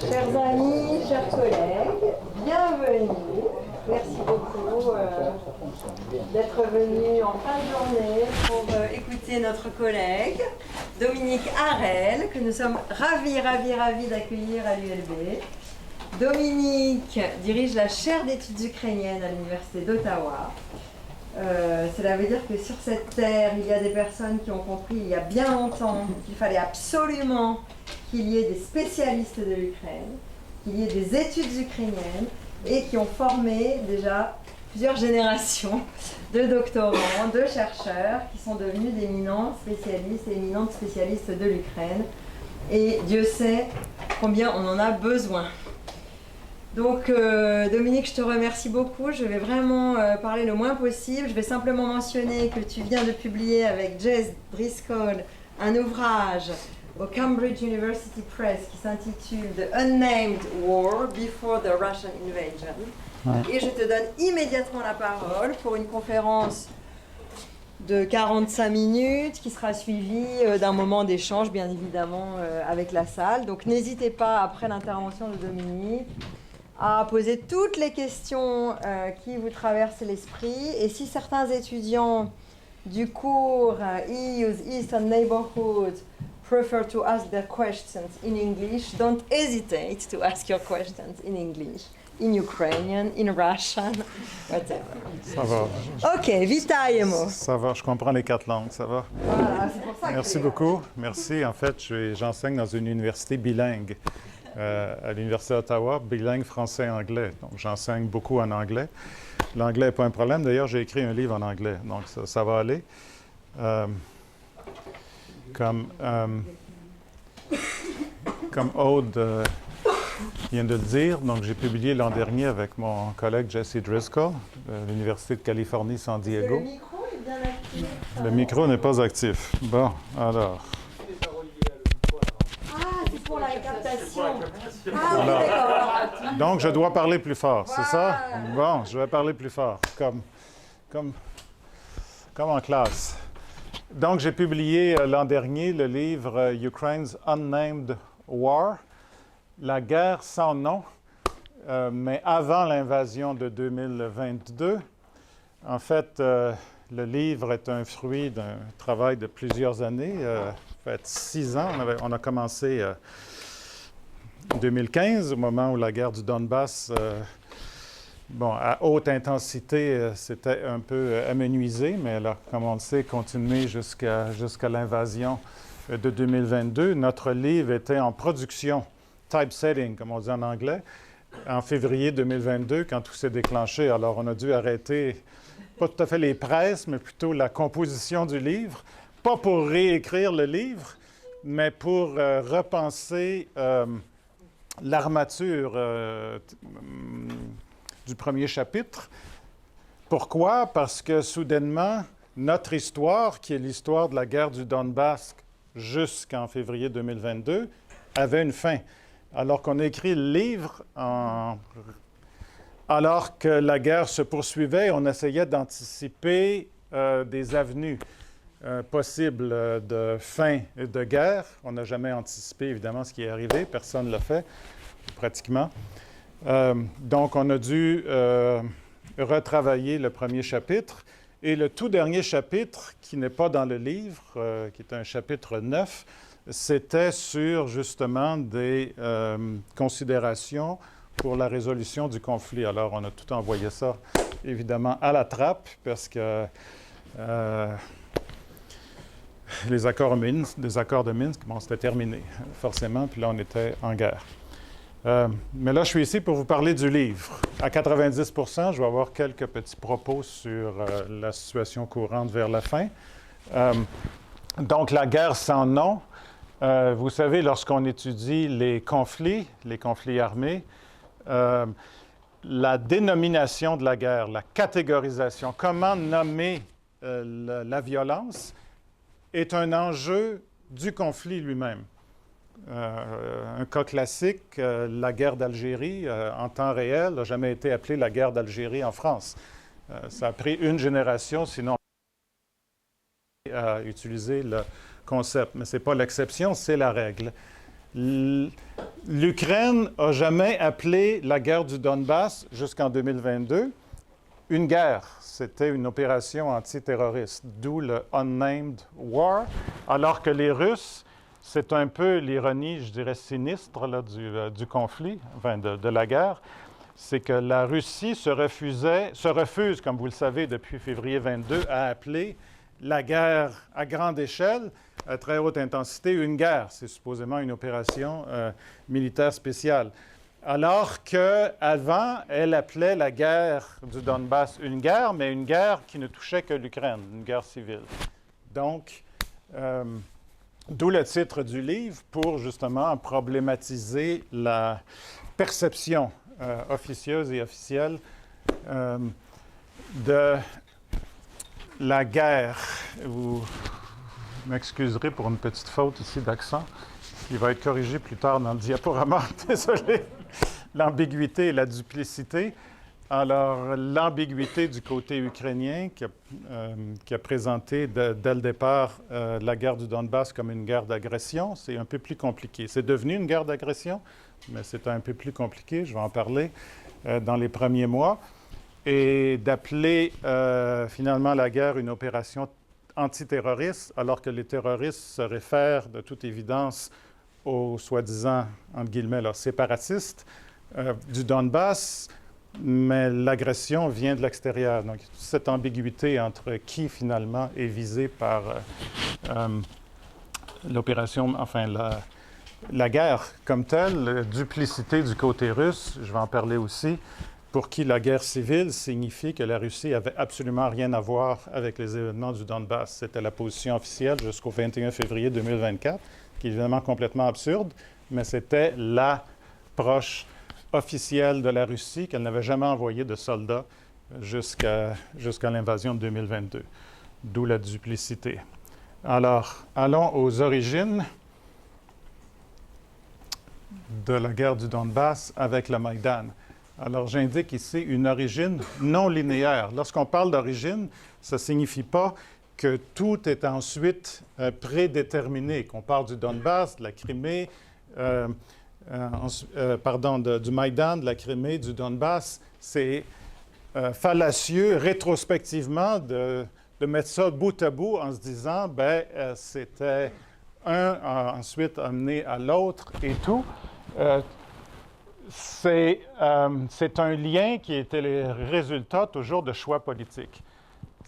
Chers amis, chers collègues, bienvenue. Merci beaucoup d'être venus en fin de journée pour écouter notre collègue Dominique Harel, que nous sommes ravis d'accueillir à l'ULB. Dominique dirige la chaire d'études ukrainiennes à l'Université d'Ottawa. Cela veut dire que sur cette terre, il y a des personnes qui ont compris il y a bien longtemps qu'il fallait absolument qu'il y ait des spécialistes de l'Ukraine, qu'il y ait des études ukrainiennes et qui ont formé déjà plusieurs générations de doctorants, de chercheurs qui sont devenus d'éminents spécialistes et éminentes spécialistes de l'Ukraine. Et Dieu sait combien on en a besoin. Donc Dominique, je te remercie beaucoup. Je vais vraiment parler le moins possible. Je vais simplement mentionner que tu viens de publier avec Jess Driscoll un ouvrage au Cambridge University Press qui s'intitule The Unnamed War Before the Russian Invasion. Ouais. Et je te donne immédiatement la parole pour une conférence de 45 minutes qui sera suivie d'un moment d'échange, bien évidemment, avec la salle. Donc n'hésitez pas, après l'intervention de Dominique, à poser toutes les questions qui vous traversent l'esprit. Et si certains étudiants du cours EU's Eastern Neighborhood prefer to ask their questions in English, don't hesitate to ask your questions in English, in Ukrainian, in Russian, whatever. Ça va. Ok, vitajemo. Ça va, je comprends les 4 langues, ça va. Voilà, c'est pour ça que Merci beaucoup. Merci. En fait, j'enseigne dans une université bilingue. À l'Université d'Ottawa, bilingue français-anglais. Donc, j'enseigne beaucoup en anglais. L'anglais n'est pas un problème. D'ailleurs, j'ai écrit un livre en anglais, donc ça va aller. Comme Aude vient de le dire, donc j'ai publié l'an dernier avec mon collègue Jesse Driscoll de l'Université de Californie, San Diego. Le micro est bien actif. Le micro n'est pas actif. Bon, alors... Pour la captation. Ah oui, d'accord. Donc, je dois parler plus fort, c'est ça? Bon, je vais parler plus fort, comme en classe. Donc, j'ai publié l'an dernier le livre Ukraine's Unnamed War, la guerre sans nom, mais avant l'invasion de 2022. En fait, le livre est un fruit d'un travail de plusieurs années. En fait, 6 ans. On a commencé en 2015, au moment où la guerre du Donbass, à haute intensité, s'était un peu amenuisée, mais elle a, comme on le sait, continué jusqu'à l'invasion de 2022. Notre livre était en production, typesetting, comme on dit en anglais, en février 2022, quand tout s'est déclenché. Alors, on a dû arrêter, pas tout à fait les presses, mais plutôt la composition du livre. Pas pour réécrire le livre, mais pour repenser l'armature du premier chapitre. Pourquoi? Parce que soudainement, notre histoire, qui est l'histoire de la guerre du Donbass jusqu'en février 2022, avait une fin. Alors qu'on a écrit le livre alors que la guerre se poursuivait, on essayait d'anticiper des avenues possible de fin de guerre. On n'a jamais anticipé, évidemment, ce qui est arrivé. Personne ne l'a fait, pratiquement. Donc, on a dû retravailler le premier chapitre. Et le tout dernier chapitre, qui n'est pas dans le livre, qui est un chapitre 9, c'était sur, justement, des considérations pour la résolution du conflit. Alors, on a tout envoyé ça, évidemment, à la trappe, parce que... les accords de Minsk, bon, c'était terminé, forcément, puis là, on était en guerre. Mais là, je suis ici pour vous parler du livre. À 90 %, je vais avoir quelques petits propos sur la situation courante vers la fin. Donc, la guerre sans nom. Vous savez, lorsqu'on étudie les conflits armés, la dénomination de la guerre, la catégorisation, comment nommer la violence, est un enjeu du conflit lui-même. Un cas classique, la guerre d'Algérie, en temps réel, n'a jamais été appelée la guerre d'Algérie en France. Ça a pris une génération, sinon à utiliser le concept. Mais ce n'est pas l'exception, c'est la règle. L'Ukraine n'a jamais appelé la guerre du Donbass jusqu'en 2022 une guerre. C'était une opération antiterroriste, d'où le Unnamed War, alors que les Russes, c'est un peu l'ironie, je dirais, sinistre là, du conflit, enfin de la guerre, c'est que la Russie se refuse, comme vous le savez, depuis février 22, à appeler la guerre à grande échelle, à très haute intensité, une guerre. C'est supposément une opération militaire spéciale. Alors qu'avant, elle appelait la guerre du Donbass une guerre, mais une guerre qui ne touchait que l'Ukraine, une guerre civile. Donc, d'où le titre du livre, pour justement problématiser la perception officieuse et officielle de la guerre. Vous m'excuserez pour une petite faute ici d'accent qui va être corrigée plus tard dans le diaporama. Désolé. L'ambiguïté et la duplicité. Alors, l'ambiguïté du côté ukrainien qui a présenté dès le départ la guerre du Donbass comme une guerre d'agression, c'est un peu plus compliqué. C'est devenu une guerre d'agression, mais c'est un peu plus compliqué, je vais en parler dans les premiers mois. Et d'appeler finalement la guerre une opération antiterroriste, alors que les terroristes se réfèrent de toute évidence aux soi-disant, entre guillemets, là, séparatistes du Donbass, mais l'agression vient de l'extérieur. Donc, cette ambiguïté entre qui, finalement, est visé par l'opération, enfin, la guerre comme telle, duplicité du côté russe, je vais en parler aussi, pour qui la guerre civile signifie que la Russie n'avait absolument rien à voir avec les événements du Donbass. C'était la position officielle jusqu'au 21 février 2024, qui est évidemment complètement absurde, mais c'était l'approche officielle de la Russie qu'elle n'avait jamais envoyé de soldats jusqu'à l'invasion de 2022, d'où la duplicité. Alors, allons aux origines de la guerre du Donbass avec le Maïdan. Alors, j'indique ici une origine non linéaire. Lorsqu'on parle d'origine, ça ne signifie pas que tout est ensuite prédéterminé, qu'on parle du Donbass, de la Crimée, du Maïdan, de la Crimée, du Donbass. C'est fallacieux, rétrospectivement, de mettre ça bout à bout en se disant, c'était un a ensuite amené à l'autre et tout. C'est un lien qui était le résultat toujours de choix politiques.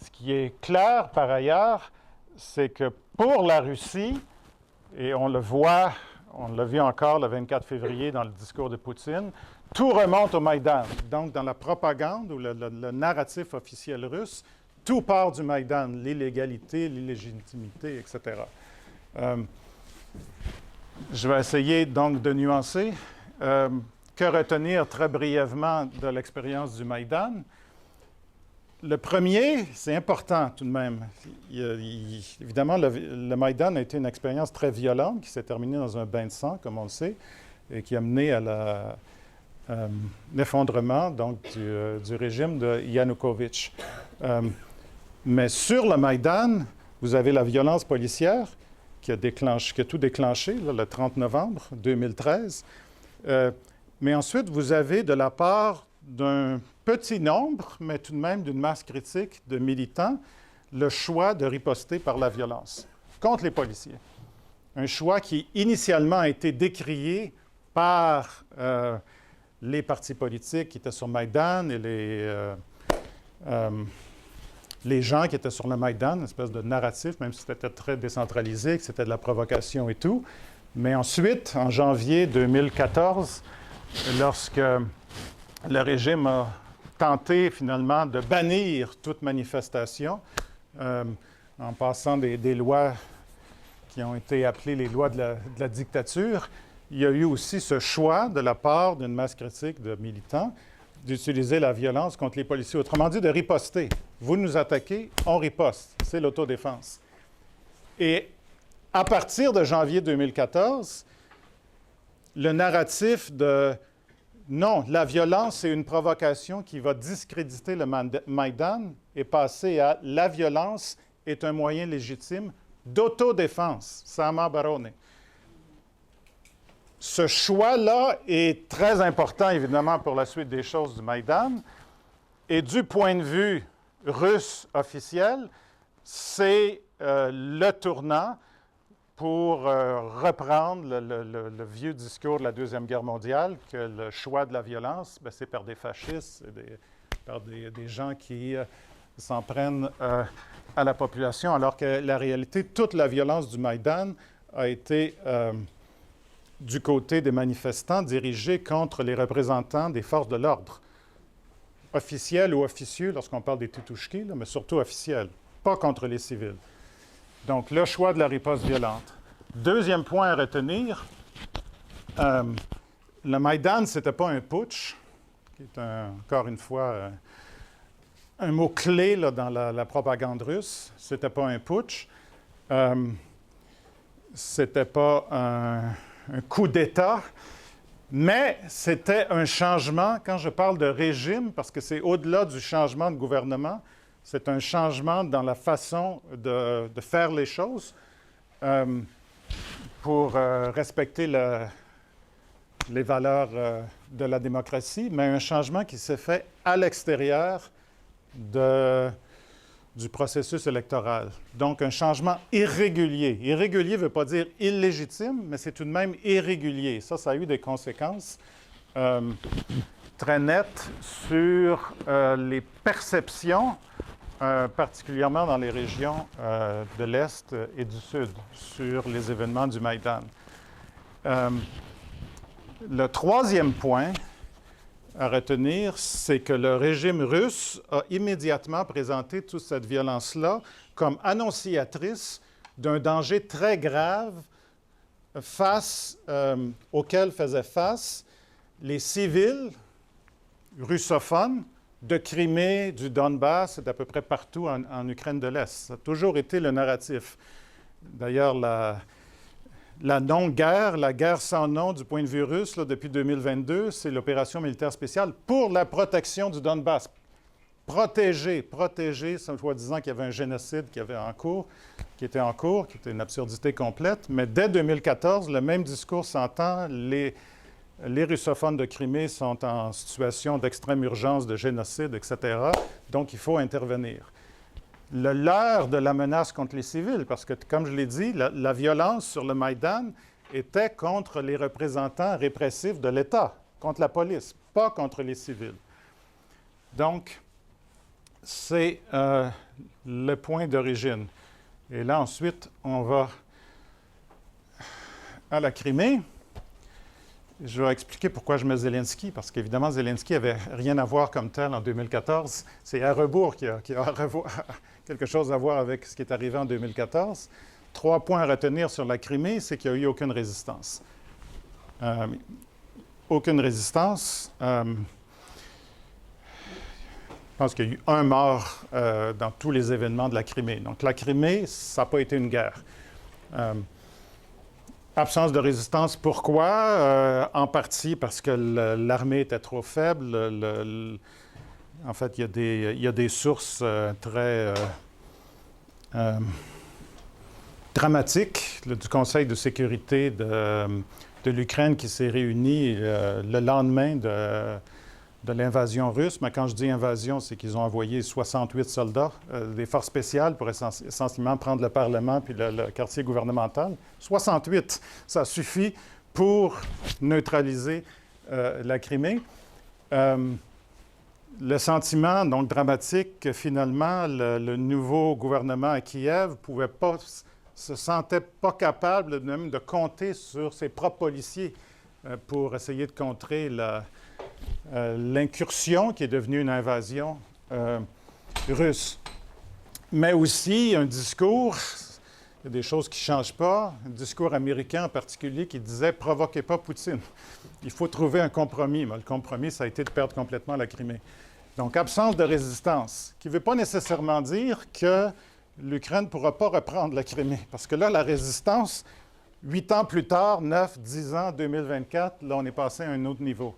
Ce qui est clair, par ailleurs, c'est que pour la Russie, et on le voit, on l'a vu encore le 24 février dans le discours de Poutine, tout remonte au Maïdan. Donc, dans la propagande ou le narratif officiel russe, tout part du Maïdan, l'illégalité, l'illégitimité, etc. Je vais essayer donc de nuancer. Que retenir très brièvement de l'expérience du Maïdan? Le premier, c'est important tout de même. Évidemment, le Maïdan a été une expérience très violente qui s'est terminée dans un bain de sang, comme on le sait, et qui a mené à l'effondrement donc, du régime de Yanukovych. Mais sur le Maïdan, vous avez la violence policière qui a tout déclenché là, le 30 novembre 2013. Mais ensuite, vous avez de la part d'un petit nombre, mais tout de même d'une masse critique de militants, le choix de riposter par la violence contre les policiers. Un choix qui initialement a été décrié par les partis politiques qui étaient sur Maïdan et les gens qui étaient sur le Maïdan, une espèce de narratif, même si c'était très décentralisé, que c'était de la provocation et tout. Mais ensuite, en janvier 2014, lorsque le régime a tenté finalement de bannir toute manifestation en passant des lois qui ont été appelées les lois de la dictature, il y a eu aussi ce choix de la part d'une masse critique de militants d'utiliser la violence contre les policiers. Autrement dit, de riposter. Vous nous attaquez, on riposte. C'est l'autodéfense. Et à partir de janvier 2014, le narratif de non, la violence, c'est une provocation qui va discréditer le Maïdan est passé à la violence est un moyen légitime d'autodéfense. Sama Barone. ce choix-là est très important, évidemment, pour la suite des choses du Maïdan. Et du point de vue russe officiel, c'est le tournant pour reprendre le vieux discours de la Deuxième Guerre mondiale, que le choix de la violence, bien, c'est par des fascistes, par des gens qui s'en prennent à la population, alors que la réalité, toute la violence du Maïdan a été du côté des manifestants dirigés contre les représentants des forces de l'ordre, officiels ou officieux, lorsqu'on parle des Titouchki, mais surtout officiels, pas contre les civils. Donc, le choix de la riposte violente. Deuxième point à retenir, le Maïdan, ce n'était pas un putsch, qui est encore une fois un mot-clé là, dans la propagande russe. Ce n'était pas un putsch. C'était pas un coup d'État, mais c'était un changement. Quand je parle de régime, parce que c'est au-delà du changement de gouvernement, c'est un changement dans la façon de faire les choses pour respecter les valeurs de la démocratie, mais un changement qui s'est fait à l'extérieur du processus électoral. Donc, un changement irrégulier. Irrégulier ne veut pas dire illégitime, mais c'est tout de même irrégulier. Ça a eu des conséquences très nettes sur les perceptions, particulièrement dans les régions de l'Est et du Sud, sur les événements du Maïdan. Le troisième point à retenir, c'est que le régime russe a immédiatement présenté toute cette violence-là comme annonciatrice d'un danger très grave auquel faisaient face les civils russophones de Crimée, du Donbass et d'à peu près partout en Ukraine de l'Est. Ça a toujours été le narratif. D'ailleurs, la non-guerre, la guerre sans nom du point de vue russe, là, depuis 2022, c'est l'opération militaire spéciale pour la protection du Donbass. Protéger, soi-disant qu'il y avait un génocide qui était en cours, qui était une absurdité complète. Mais dès 2014, le même discours s'entend. Les russophones de Crimée sont en situation d'extrême urgence, de génocide, etc. Donc, il faut intervenir. Le leurre de la menace contre les civils, parce que, comme je l'ai dit, la violence sur le Maïdan était contre les représentants répressifs de l'État, contre la police, pas contre les civils. Donc, c'est le point d'origine. Et là, ensuite, on va à la Crimée. Je vais expliquer pourquoi je mets Zelensky, parce qu'évidemment, Zelensky n'avait rien à voir comme tel en 2014. C'est à rebours qui a quelque chose à voir avec ce qui est arrivé en 2014. 3 points à retenir sur la Crimée, c'est qu'il n'y a eu aucune résistance. Aucune résistance. Je pense qu'il y a eu un mort dans tous les événements de la Crimée. Donc, la Crimée, ça n'a pas été une guerre. Absence de résistance, pourquoi? En partie parce que l'armée était trop faible. En fait, il y a des sources très dramatiques du Conseil de sécurité de l'Ukraine qui s'est réuni le lendemain de l'invasion russe. Mais quand je dis invasion, c'est qu'ils ont envoyé 68 soldats, des forces spéciales pour essentiellement prendre le Parlement puis le quartier gouvernemental. 68, ça suffit pour neutraliser la Crimée. Le sentiment, donc, dramatique que finalement, le nouveau gouvernement à Kiev se sentait pas capable même de compter sur ses propres policiers pour essayer de contrer l'incursion qui est devenue une invasion russe. Mais aussi un discours, il y a des choses qui ne changent pas, un discours américain en particulier qui disait « provoquez pas Poutine ». Il faut trouver un compromis. Mais le compromis, ça a été de perdre complètement la Crimée. Donc, absence de résistance, qui ne veut pas nécessairement dire que l'Ukraine ne pourra pas reprendre la Crimée. Parce que là, la résistance, 8 ans plus tard, 9, 10 ans, 2024, là, on est passé à un autre niveau.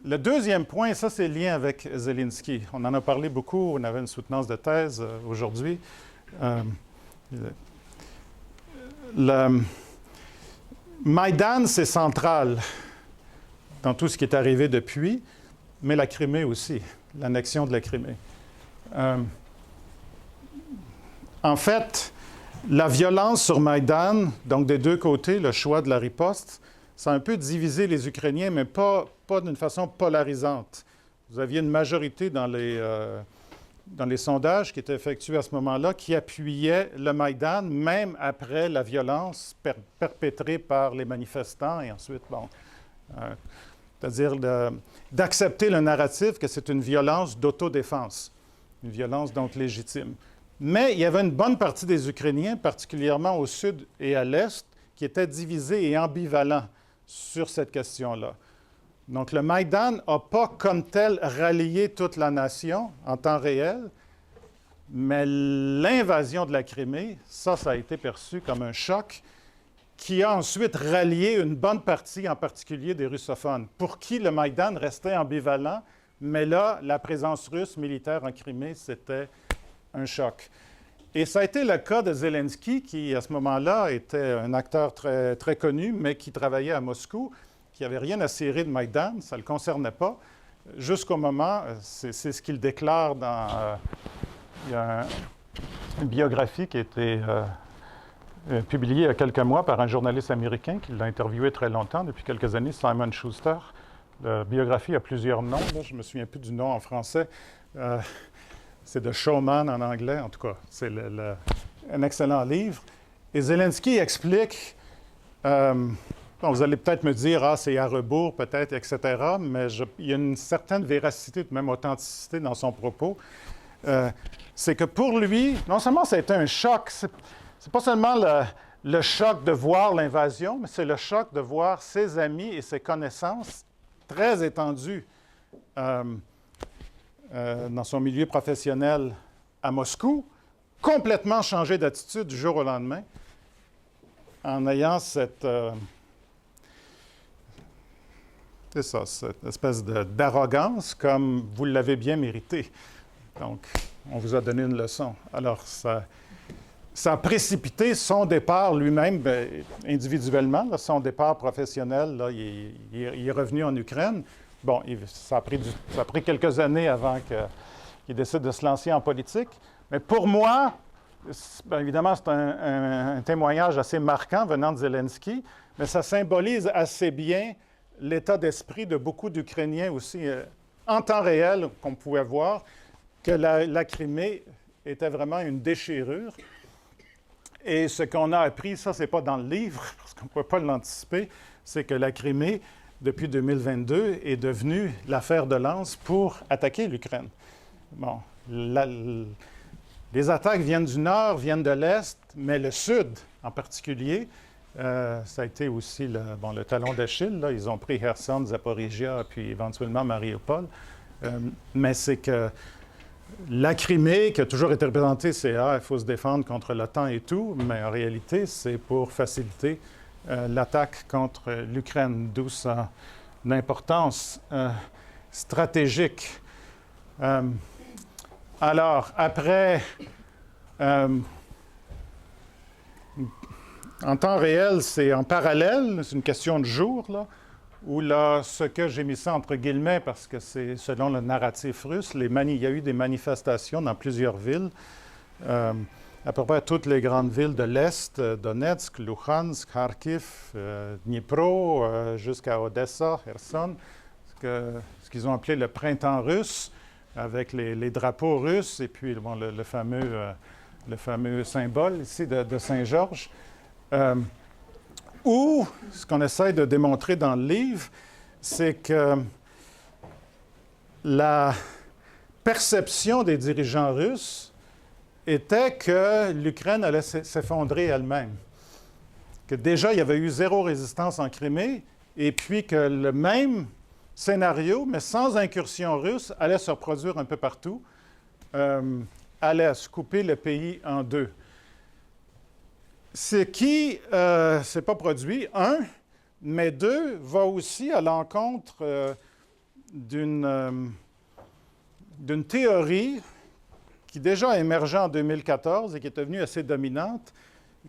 Le deuxième point, ça, c'est le lien avec Zelensky. On en a parlé beaucoup, on avait une soutenance de thèse aujourd'hui. Maïdan, c'est central dans tout ce qui est arrivé depuis, mais la Crimée aussi, l'annexion de la Crimée. En fait, la violence sur Maïdan, donc des deux côtés, le choix de la riposte, ça a un peu divisé les Ukrainiens, mais pas d'une façon polarisante. Vous aviez une majorité dans les sondages qui étaient effectués à ce moment-là qui appuyaient le Maïdan, même après la violence perpétrée par les manifestants et ensuite, c'est-à-dire d'accepter le narratif que c'est une violence d'autodéfense, une violence donc légitime. Mais il y avait une bonne partie des Ukrainiens, particulièrement au sud et à l'est, qui étaient divisés et ambivalents sur cette question-là. Donc le Maïdan n'a pas comme tel rallié toute la nation en temps réel, mais l'invasion de la Crimée, ça a été perçu comme un choc qui a ensuite rallié une bonne partie, en particulier des russophones, pour qui le Maïdan restait ambivalent, mais là, la présence russe militaire en Crimée, c'était un choc. Et ça a été le cas de Zelensky, qui, à ce moment-là, était un acteur très, très connu, mais qui travaillait à Moscou, qui n'avait rien à cirer de Maïdan, ça ne le concernait pas, jusqu'au moment, c'est ce qu'il déclare dans... il y a une biographie qui a été publiée il y a quelques mois par un journaliste américain qui l'a interviewé très longtemps, depuis quelques années, Simon Schuster. La biographie a plusieurs noms, là, je ne me souviens plus du nom en français. C'est The Showman en anglais, en tout cas. C'est un excellent livre. Et Zelensky explique, vous allez peut-être me dire, c'est à rebours peut-être, etc., mais il y a une certaine véracité, même authenticité dans son propos. C'est que pour lui, non seulement ça a été un choc, c'est pas seulement le choc de voir l'invasion, mais c'est le choc de voir ses amis et ses connaissances très étendues dans son milieu professionnel à Moscou, complètement changé d'attitude du jour au lendemain, en ayant cette espèce d'arrogance, comme vous l'avez bien mérité. Donc, on vous a donné une leçon. Alors, ça a précipité son départ lui-même, individuellement, là, son départ professionnel. Là, il est revenu en Ukraine. Bon, ça a pris quelques années avant qu'il décide de se lancer en politique. Mais pour moi, évidemment, c'est un témoignage assez marquant venant de Zelensky, mais ça symbolise assez bien l'état d'esprit de beaucoup d'Ukrainiens aussi, en temps réel, qu'on pouvait voir, que la Crimée était vraiment une déchirure. Et ce qu'on a appris, ça, c'est pas dans le livre, parce qu'on ne pouvait pas l'anticiper, c'est que la Crimée, depuis 2022, est devenue l'affaire de lance pour attaquer l'Ukraine. Bon, les attaques viennent du nord, viennent de l'est, mais le sud en particulier, ça a été aussi le talon d'Achille. Là. Ils ont pris Kherson, Zaporizhia, puis éventuellement Mariupol. Mais c'est que la Crimée, qui a toujours été représentée, c'est il faut se défendre contre l'OTAN et tout, mais en réalité, c'est pour faciliter l'attaque contre l'Ukraine, d'où son importance stratégique. Alors, après, en temps réel, c'est en parallèle, c'est une question de jour, là, où là, ce que j'ai mis ça entre guillemets, parce que c'est selon le narratif russe, il y a eu des manifestations dans plusieurs villes, à peu près toutes les grandes villes de l'Est, Donetsk, Luhansk, Kharkiv, Dnipro, jusqu'à Odessa, Kherson, ce qu'ils ont appelé le printemps russe, avec les drapeaux russes et puis le fameux symbole ici de Saint-Georges. Ou, ce qu'on essaie de démontrer dans le livre, c'est que la perception des dirigeants russes était que l'Ukraine allait s'effondrer elle-même. Que déjà, il y avait eu zéro résistance en Crimée, et puis que le même scénario, mais sans incursion russe, allait se reproduire un peu partout, allait se couper le pays en deux. Ce qui ne s'est pas produit, mais deux, va aussi à l'encontre d'une théorie qui déjà émergeait en 2014 et qui est devenue assez dominante,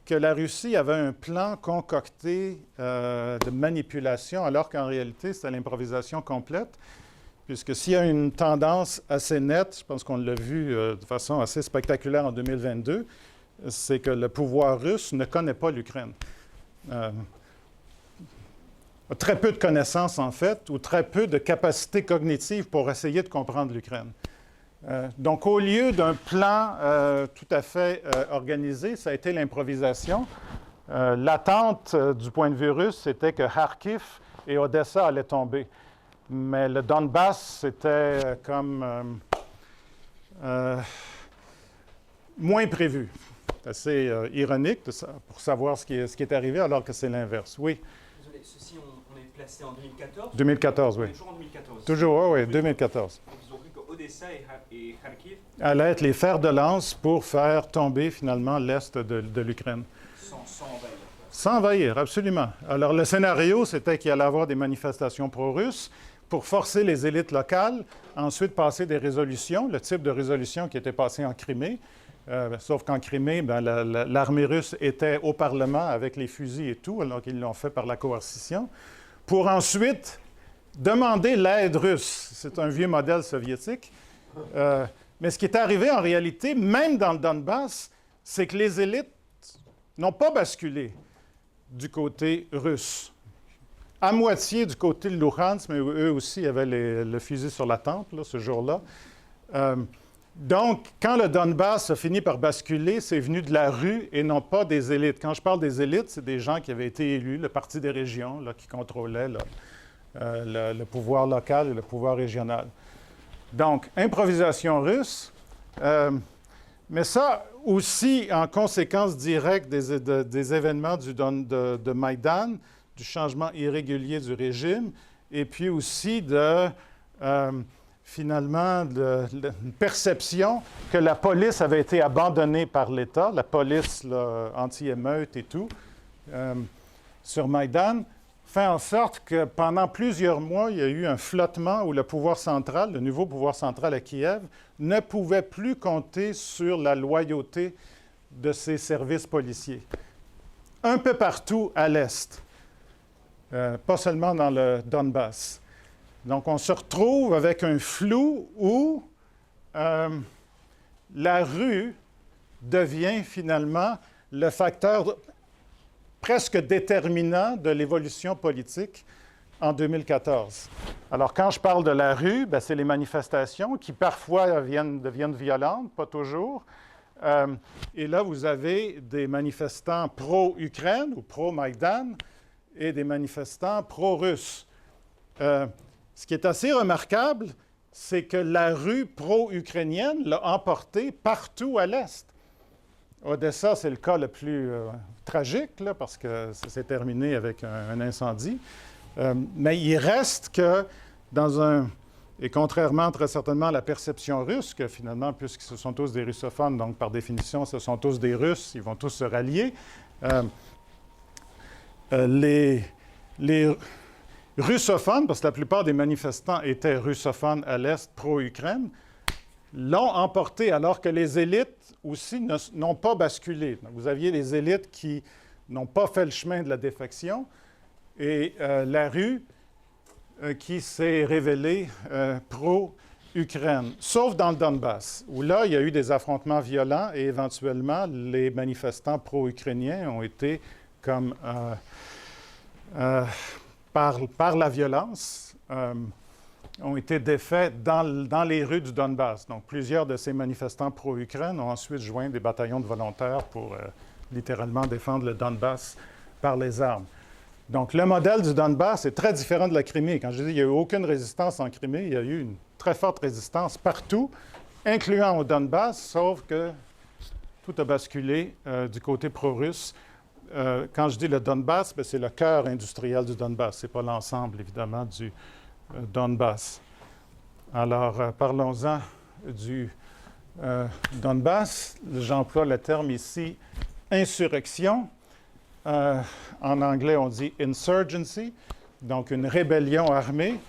que la Russie avait un plan concocté de manipulation, alors qu'en réalité, c'était l'improvisation complète. Puisque s'il y a une tendance assez nette, je pense qu'on l'a vu de façon assez spectaculaire en 2022, c'est que le pouvoir russe ne connaît pas l'Ukraine. Très peu de connaissances, en fait, ou très peu de capacités cognitives pour essayer de comprendre l'Ukraine. Donc, au lieu d'un plan tout à fait organisé, ça a été l'improvisation. L'attente du point de vue russe, c'était que Kharkiv et Odessa allaient tomber. Mais le Donbass, c'était comme moins prévu. C'est assez ironique pour savoir ce qui est arrivé, alors que c'est l'inverse. Oui. Désolé, ceci, on est placé en 2014. 2014, oui. Toujours en 2014. Toujours, oui, 2014. Donc, ils ont cru qu'Odessa et Kharkiv Allaient être les fers de lance pour faire tomber finalement l'Est de l'Ukraine. sans envahir. Sans envahir, absolument. Alors, le scénario, c'était qu'il allait y avoir des manifestations pro-russes pour forcer les élites locales, ensuite passer des résolutions, le type de résolution qui était passé en Crimée, sauf qu'en Crimée, l'armée russe était au Parlement avec les fusils et tout, alors qu'ils l'ont fait par la coercition, pour ensuite demander l'aide russe. C'est un vieux modèle soviétique. Mais ce qui est arrivé en réalité, même dans le Donbass, c'est que les élites n'ont pas basculé du côté russe. À moitié du côté de Luhansk, mais eux aussi avaient le fusil sur la tempe là, ce jour-là. Donc, quand le Donbass a fini par basculer, c'est venu de la rue et non pas des élites. Quand je parle des élites, c'est des gens qui avaient été élus, le Parti des régions, là, qui contrôlait le pouvoir local et le pouvoir régional. Donc, improvisation russe, mais ça aussi en conséquence directe des événements de Maïdan, du changement irrégulier du régime, et puis aussi finalement, une perception que la police avait été abandonnée par l'État, la police anti-émeute et tout, sur Maïdan, fait en sorte que pendant plusieurs mois, il y a eu un flottement où le pouvoir central, le nouveau pouvoir central à Kiev, ne pouvait plus compter sur la loyauté de ses services policiers. Un peu partout à l'Est. Pas seulement dans le Donbass. Donc, on se retrouve avec un flou où la rue devient finalement le facteur presque déterminant de l'évolution politique en 2014. Alors, quand je parle de la rue, c'est les manifestations qui parfois deviennent violentes, pas toujours. Et là, vous avez des manifestants pro-Ukraine ou pro-Maïdan, et des manifestants pro-russes. Ce qui est assez remarquable, c'est que la rue pro-ukrainienne l'a emporté partout à l'Est. Odessa, c'est le cas le plus tragique, là, parce que ça s'est terminé avec un incendie. Mais il reste que et contrairement très certainement à la perception russe, que finalement, puisque ce sont tous des russophones, donc par définition, ce sont tous des Russes, ils vont tous se rallier, les russophones, parce que la plupart des manifestants étaient russophones à l'Est, pro-Ukraine, l'ont emporté, alors que les élites aussi n'ont pas basculé. Donc, vous aviez les élites qui n'ont pas fait le chemin de la défection et la rue qui s'est révélée pro-Ukraine, sauf dans le Donbass, où là, il y a eu des affrontements violents et éventuellement, les manifestants pro-ukrainiens ont été comme par la violence, ont été défaits dans les rues du Donbass. Donc, plusieurs de ces manifestants pro-Ukraine ont ensuite joint des bataillons de volontaires pour littéralement défendre le Donbass par les armes. Donc, le modèle du Donbass est très différent de la Crimée. Quand je dis qu'il n'y a eu aucune résistance en Crimée, il y a eu une très forte résistance partout, incluant au Donbass, sauf que tout a basculé du côté pro-russe. Quand je dis le Donbass, c'est le cœur industriel du Donbass. Ce n'est pas l'ensemble, évidemment, du Donbass. Alors, parlons-en du Donbass. J'emploie le terme ici insurrection. En anglais, on dit insurgency, donc une rébellion armée.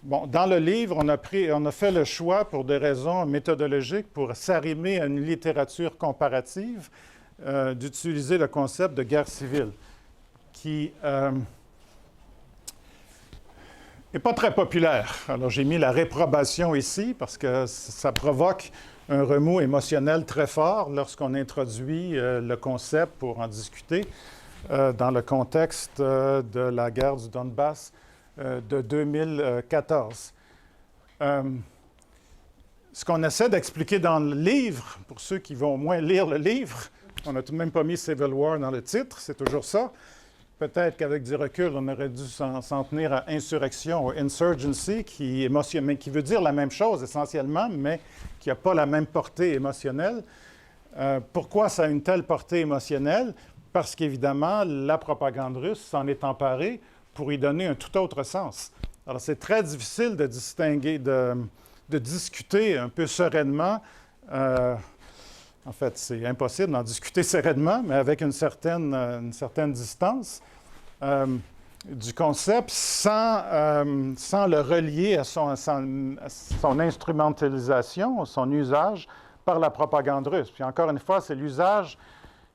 Bon, dans le livre, on a fait le choix, pour des raisons méthodologiques, pour s'arrimer à une littérature comparative, d'utiliser le concept de guerre civile, qui n'est pas très populaire. Alors, j'ai mis la réprobation ici parce que ça provoque un remous émotionnel très fort lorsqu'on introduit le concept pour en discuter dans le contexte de la guerre du Donbass de 2014. Ce qu'on essaie d'expliquer dans le livre, pour ceux qui vont au moins lire le livre, on n'a tout de même pas mis Civil War dans le titre, c'est toujours ça. Peut-être qu'avec du recul, on aurait dû s'en tenir à insurrection ou insurgency, qui veut dire la même chose essentiellement, mais qui n'a pas la même portée émotionnelle. Pourquoi ça a une telle portée émotionnelle? Parce qu'évidemment, la propagande russe s'en est emparée pour y donner un tout autre sens. Alors, c'est très difficile de distinguer, de discuter un peu sereinement. En fait, c'est impossible d'en discuter sereinement, mais avec une certaine distance du concept sans le relier à son instrumentalisation, à son usage par la propagande russe. Puis encore une fois, c'est l'usage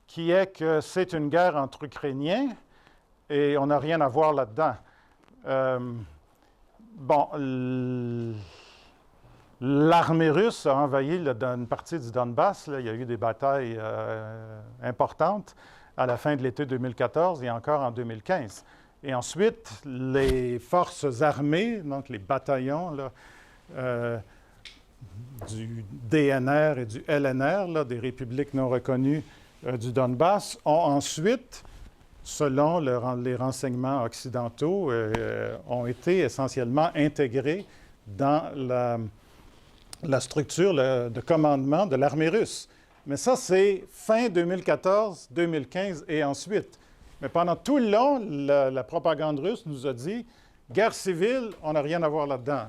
qui est que c'est une guerre entre Ukrainiens et on n'a rien à voir là-dedans. L'armée russe a envahi une partie du Donbass. Là. Il y a eu des batailles importantes à la fin de l'été 2014 et encore en 2015. Et ensuite, les forces armées, donc les bataillons là, du DNR et du LNR, là, des républiques non reconnues du Donbass, ont ensuite, selon les renseignements occidentaux, ont été essentiellement intégrés dans la structure de commandement de l'armée russe. Mais ça, c'est fin 2014, 2015 et ensuite. Mais pendant tout le long, la propagande russe nous a dit « guerre civile, on n'a rien à voir là-dedans ».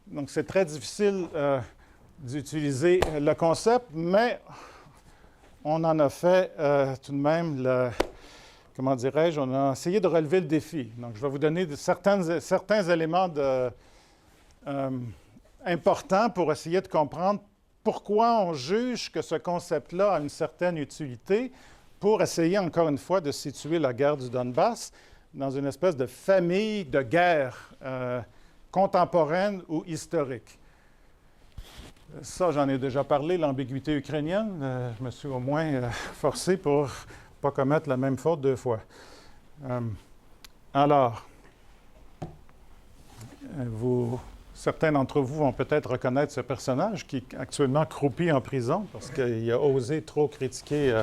Donc, c'est très difficile d'utiliser le concept, mais on en a fait tout de même, comment dirais-je, on a essayé de relever le défi. Donc, je vais vous donner certains éléments importants pour essayer de comprendre pourquoi on juge que ce concept-là a une certaine utilité pour essayer, encore une fois, de situer la guerre du Donbass dans une espèce de famille de guerres contemporaines ou historiques. Ça, j'en ai déjà parlé, l'ambiguïté ukrainienne. Je me suis au moins forcé pour ne pas commettre la même faute deux fois. Alors, certains d'entre vous vont peut-être reconnaître ce personnage qui est actuellement croupi en prison parce qu'il a osé trop critiquer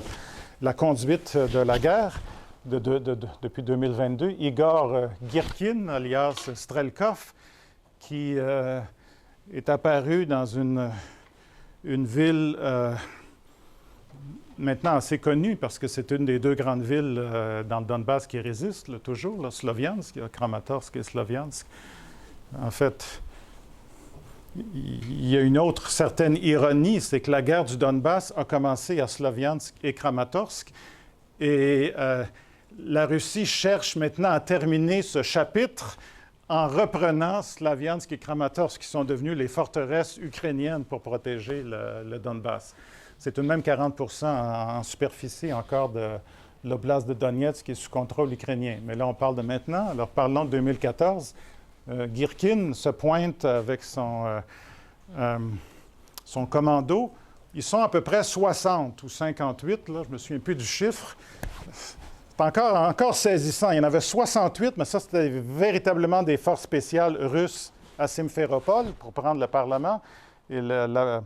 la conduite de la guerre depuis 2022. Igor Girkin, alias Strelkov, qui est apparu dans une ville maintenant assez connue parce que c'est une des deux grandes villes dans le Donbass qui résiste là, toujours, là, Sloviansk, il y a Kramatorsk et Sloviansk. En fait, il y a une autre certaine ironie, c'est que la guerre du Donbass a commencé à Sloviansk et Kramatorsk et la Russie cherche maintenant à terminer ce chapitre en reprenant Sloviansk et Kramatorsk, qui sont devenus les forteresses ukrainiennes pour protéger le Donbass. C'est tout de même 40% en superficie encore de l'oblast de Donetsk qui est sous contrôle ukrainien. Mais là, on parle de maintenant. Alors, parlons de 2014. Girkin se pointe avec son commando. Ils sont à peu près 60 ou 58, là, je ne me souviens plus du chiffre. C'est encore saisissant. Il y en avait 68, mais ça, c'était véritablement des forces spéciales russes à Simferopol pour prendre le Parlement et le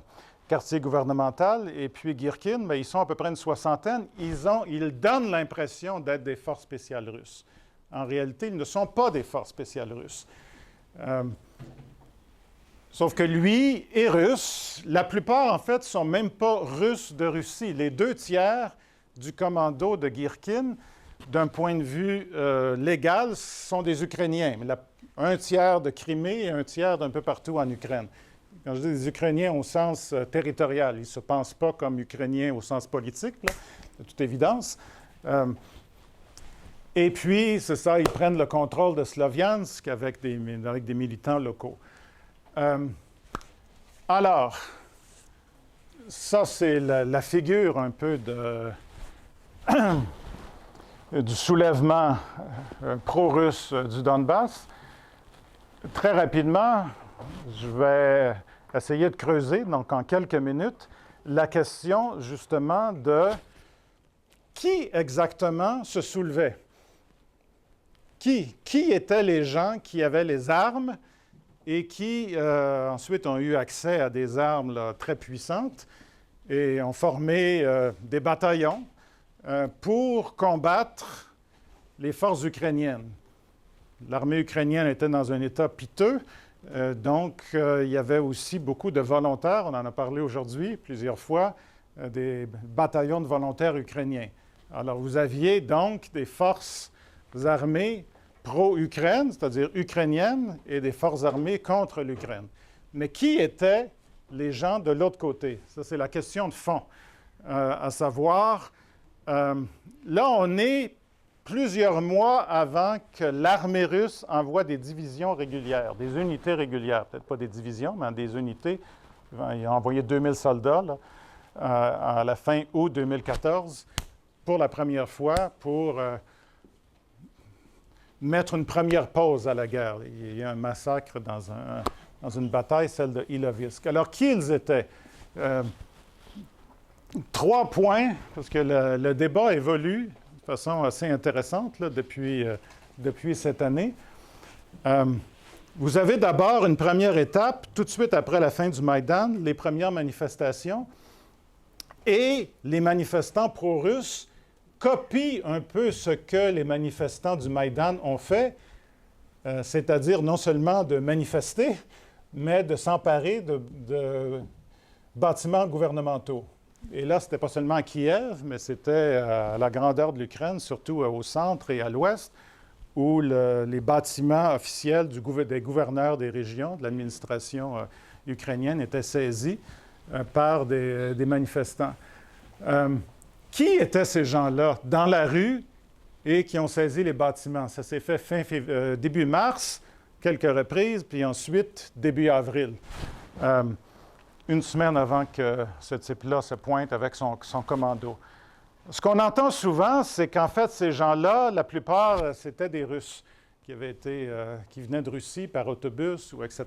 quartier gouvernemental. Et puis Girkin, mais ils sont à peu près une soixantaine. Ils donnent l'impression d'être des forces spéciales russes. En réalité, ils ne sont pas des forces spéciales russes. Sauf que lui est russe. La plupart, en fait, ne sont même pas russes de Russie. Les 2/3 du commando de Girkin, d'un point de vue légal, sont des Ukrainiens. Mais 1/3 de Crimée et 1/3 d'un peu partout en Ukraine. Quand je dis des Ukrainiens au sens territorial, ils ne se pensent pas comme Ukrainiens au sens politique, là, de toute évidence. Et puis, c'est ça, ils prennent le contrôle de Sloviansk avec des militants locaux. Alors, ça, c'est la figure un peu du soulèvement pro-russe du Donbass. Très rapidement, je vais essayer de creuser, donc en quelques minutes, la question justement de qui exactement se soulevait. Qui étaient les gens qui avaient les armes et qui ensuite ont eu accès à des armes là, très puissantes et ont formé des bataillons pour combattre les forces ukrainiennes. L'armée ukrainienne était dans un état piteux, donc il y avait aussi beaucoup de volontaires, on en a parlé aujourd'hui plusieurs fois, des bataillons de volontaires ukrainiens. Alors vous aviez donc des forces armées pro-Ukraine, c'est-à-dire ukrainiennes, et des forces armées contre l'Ukraine. Mais qui étaient les gens de l'autre côté? Ça, c'est la question de fond, à savoir, là, on est plusieurs mois avant que l'armée russe envoie des divisions régulières, des unités régulières, peut-être pas des divisions, mais des unités. Il a envoyé 2000 soldats là, à la fin août 2014 pour la première fois pour mettre une première pause à la guerre. Il y a eu un massacre dans une bataille, celle de Ilovaisk. Alors, qui ils étaient? 3 points, parce que le débat évolue de façon assez intéressante là, depuis cette année. Vous avez d'abord une première étape, tout de suite après la fin du Maïdan, les premières manifestations, et les manifestants pro-russes copient un peu ce que les manifestants du Maïdan ont fait, c'est-à-dire non seulement de manifester, mais de s'emparer de bâtiments gouvernementaux. Et là, ce n'était pas seulement à Kiev, mais c'était à la grandeur de l'Ukraine, surtout au centre et à l'ouest, où les bâtiments officiels des gouverneurs des régions, de l'administration ukrainienne, étaient saisis par des manifestants. Qui étaient ces gens-là dans la rue et qui ont saisi les bâtiments? Ça s'est fait début mars, quelques reprises, puis ensuite début avril. Une semaine avant que ce type-là se pointe avec son commando. Ce qu'on entend souvent, c'est qu'en fait, ces gens-là, la plupart, c'était des Russes qui venaient de Russie par autobus ou etc.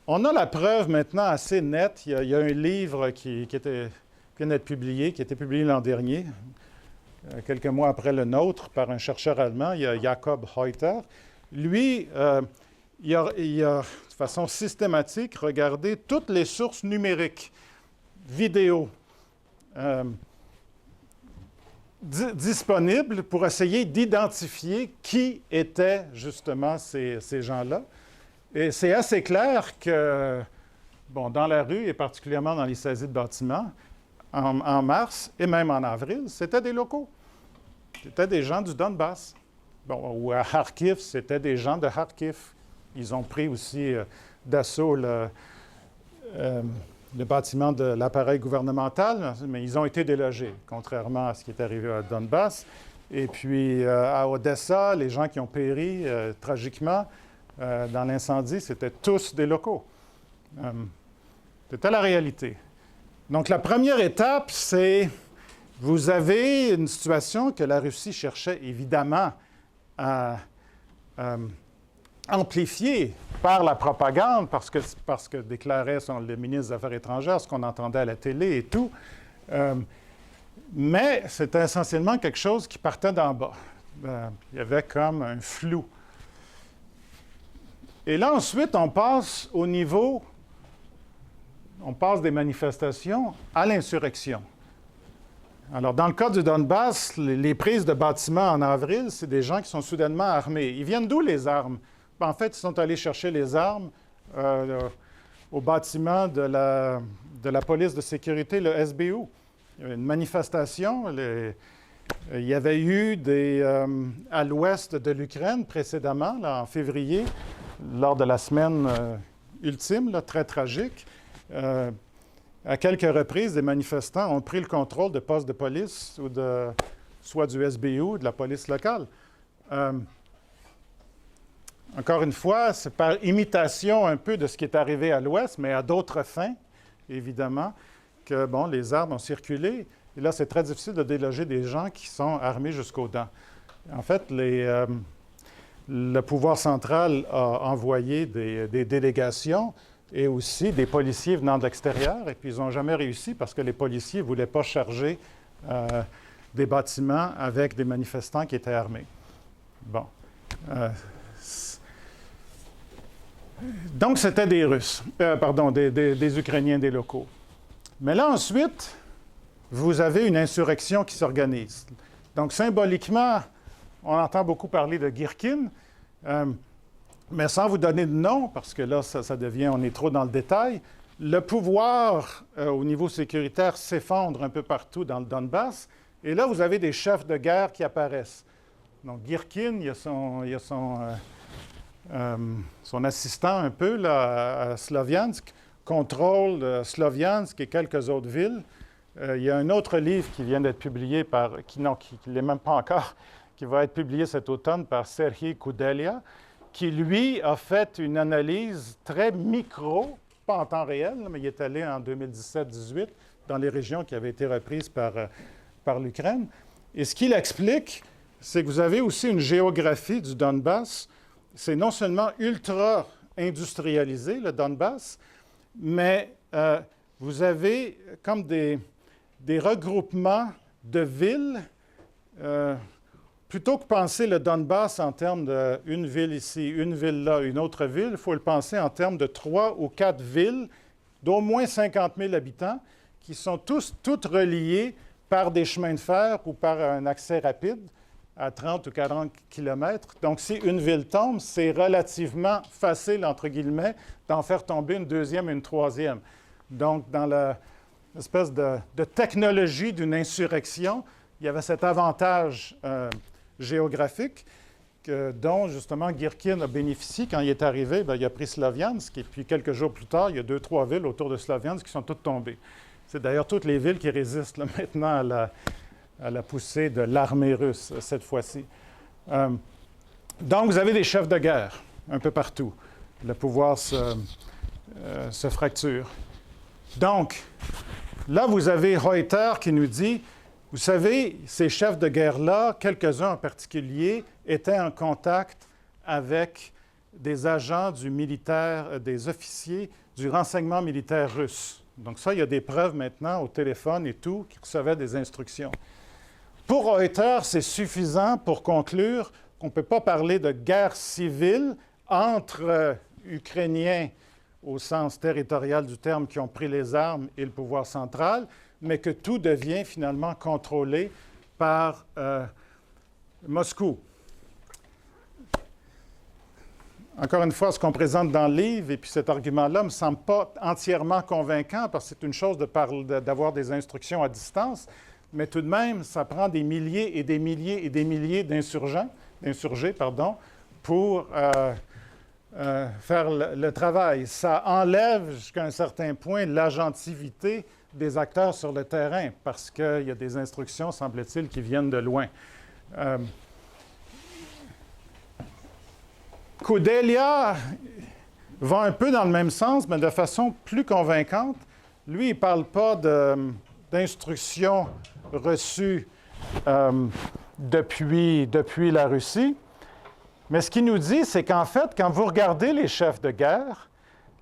On a la preuve maintenant assez nette. Il y a un livre qui vient d'être publié, qui a été publié l'an dernier, quelques mois après le nôtre, par un chercheur allemand, il y a Jakob Heuter. Lui, il a de façon systématique regardé toutes les sources numériques, vidéo, disponibles pour essayer d'identifier qui étaient justement ces gens-là. Et c'est assez clair que, dans la rue, et particulièrement dans les saisies de bâtiments, en mars et même en avril, c'était des locaux. C'était des gens du Donbass. Ou à Kharkiv, c'était des gens de Kharkiv. Ils ont pris aussi d'assaut le bâtiment de l'appareil gouvernemental, mais ils ont été délogés, contrairement à ce qui est arrivé à Donbass. Et puis à Odessa, les gens qui ont péri tragiquement dans l'incendie, c'était tous des locaux. C'était la réalité. Donc la première étape, c'est vous avez une situation que la Russie cherchait évidemment à amplifié par la propagande, parce que déclarait le ministre des Affaires étrangères, ce qu'on entendait à la télé et tout. Mais c'était essentiellement quelque chose qui partait d'en bas. Il y avait comme un flou. Et là, ensuite, on passe des manifestations à l'insurrection. Alors, dans le cas du Donbass, les prises de bâtiments en avril, c'est des gens qui sont soudainement armés. Ils viennent d'où, les armes? En fait, ils sont allés chercher les armes au bâtiment de la police de sécurité, le SBU. Il y avait une manifestation. Il y avait eu à l'ouest de l'Ukraine précédemment, là, en février, lors de la semaine ultime, là, très tragique. À quelques reprises, des manifestants ont pris le contrôle de postes de police ou soit du SBU ou de la police locale. Encore une fois, c'est par imitation un peu de ce qui est arrivé à l'Ouest, mais à d'autres fins, évidemment. que, bon, les armes ont circulé. Et là, c'est très difficile de déloger des gens qui sont armés jusqu'aux dents. En fait, le pouvoir central a envoyé des délégations et aussi des policiers venant de l'extérieur, et puis ils n'ont jamais réussi parce que les policiers ne voulaient pas charger des bâtiments avec des manifestants qui étaient armés. Bon. Donc, c'était des Russes, des Ukrainiens, des locaux. Mais là, ensuite, vous avez une insurrection qui s'organise. Donc, symboliquement, on entend beaucoup parler de Girkin, mais sans vous donner de nom, parce que là, ça devient, on est trop dans le détail, le pouvoir au niveau sécuritaire s'effondre un peu partout dans le Donbass, et là, vous avez des chefs de guerre qui apparaissent. Donc, Girkin, il y a son assistant un peu là, à Sloviansk, contrôle Sloviansk et quelques autres villes. Il y a un autre livre qui vient d'être publié qui ne l'est même pas encore, qui va être publié cet automne par Serhiy Koudelya, qui, lui, a fait une analyse très micro, pas en temps réel, mais il est allé en 2017-18 dans les régions qui avaient été reprises par l'Ukraine. Et ce qu'il explique, c'est que vous avez aussi une géographie du Donbass. C'est non seulement ultra industrialisé, le Donbass, mais vous avez comme des regroupements de villes. Plutôt que penser le Donbass en termes d'une ville ici, une ville là, une autre ville, il faut le penser en termes de 3 ou 4 villes d'au moins 50 000 habitants qui sont toutes reliées par des chemins de fer ou par un accès rapide à 30 ou 40 km. Donc, si une ville tombe, c'est relativement facile, entre guillemets, d'en faire tomber une deuxième et une troisième. Donc, dans l'espèce de technologie d'une insurrection, il y avait cet avantage géographique dont, justement, Girkin a bénéficié. Quand il est arrivé, bien, il a pris Sloviansk, et puis quelques jours plus tard, il y a 2-3 villes autour de Sloviansk qui sont toutes tombées. C'est d'ailleurs toutes les villes qui résistent là, maintenant à la poussée de l'armée russe, cette fois-ci. Donc, vous avez des chefs de guerre un peu partout. Le pouvoir se fracture. Donc, là, vous avez Reuter qui nous dit, vous savez, ces chefs de guerre-là, quelques-uns en particulier, étaient en contact avec des agents du militaire, des officiers du renseignement militaire russe. Donc ça, il y a des preuves maintenant au téléphone et tout, qui recevaient des instructions. Pour Reuter, c'est suffisant pour conclure qu'on ne peut pas parler de guerre civile entre Ukrainiens au sens territorial du terme qui ont pris les armes et le pouvoir central, mais que tout devient finalement contrôlé par Moscou. Encore une fois, ce qu'on présente dans le livre, et puis cet argument-là ne me semble pas entièrement convaincant, parce que c'est une chose d'avoir des instructions à distance, mais tout de même, ça prend des milliers et des milliers et des milliers d'insurgés, pour faire le travail. Ça enlève jusqu'à un certain point l'agentivité des acteurs sur le terrain, parce qu'il y a des instructions, semble-t-il, qui viennent de loin. Koudelya va un peu dans le même sens, mais de façon plus convaincante. Lui, il ne parle pas d'instructions reçues depuis la Russie, mais ce qu'il nous dit, c'est qu'en fait, quand vous regardez les chefs de guerre,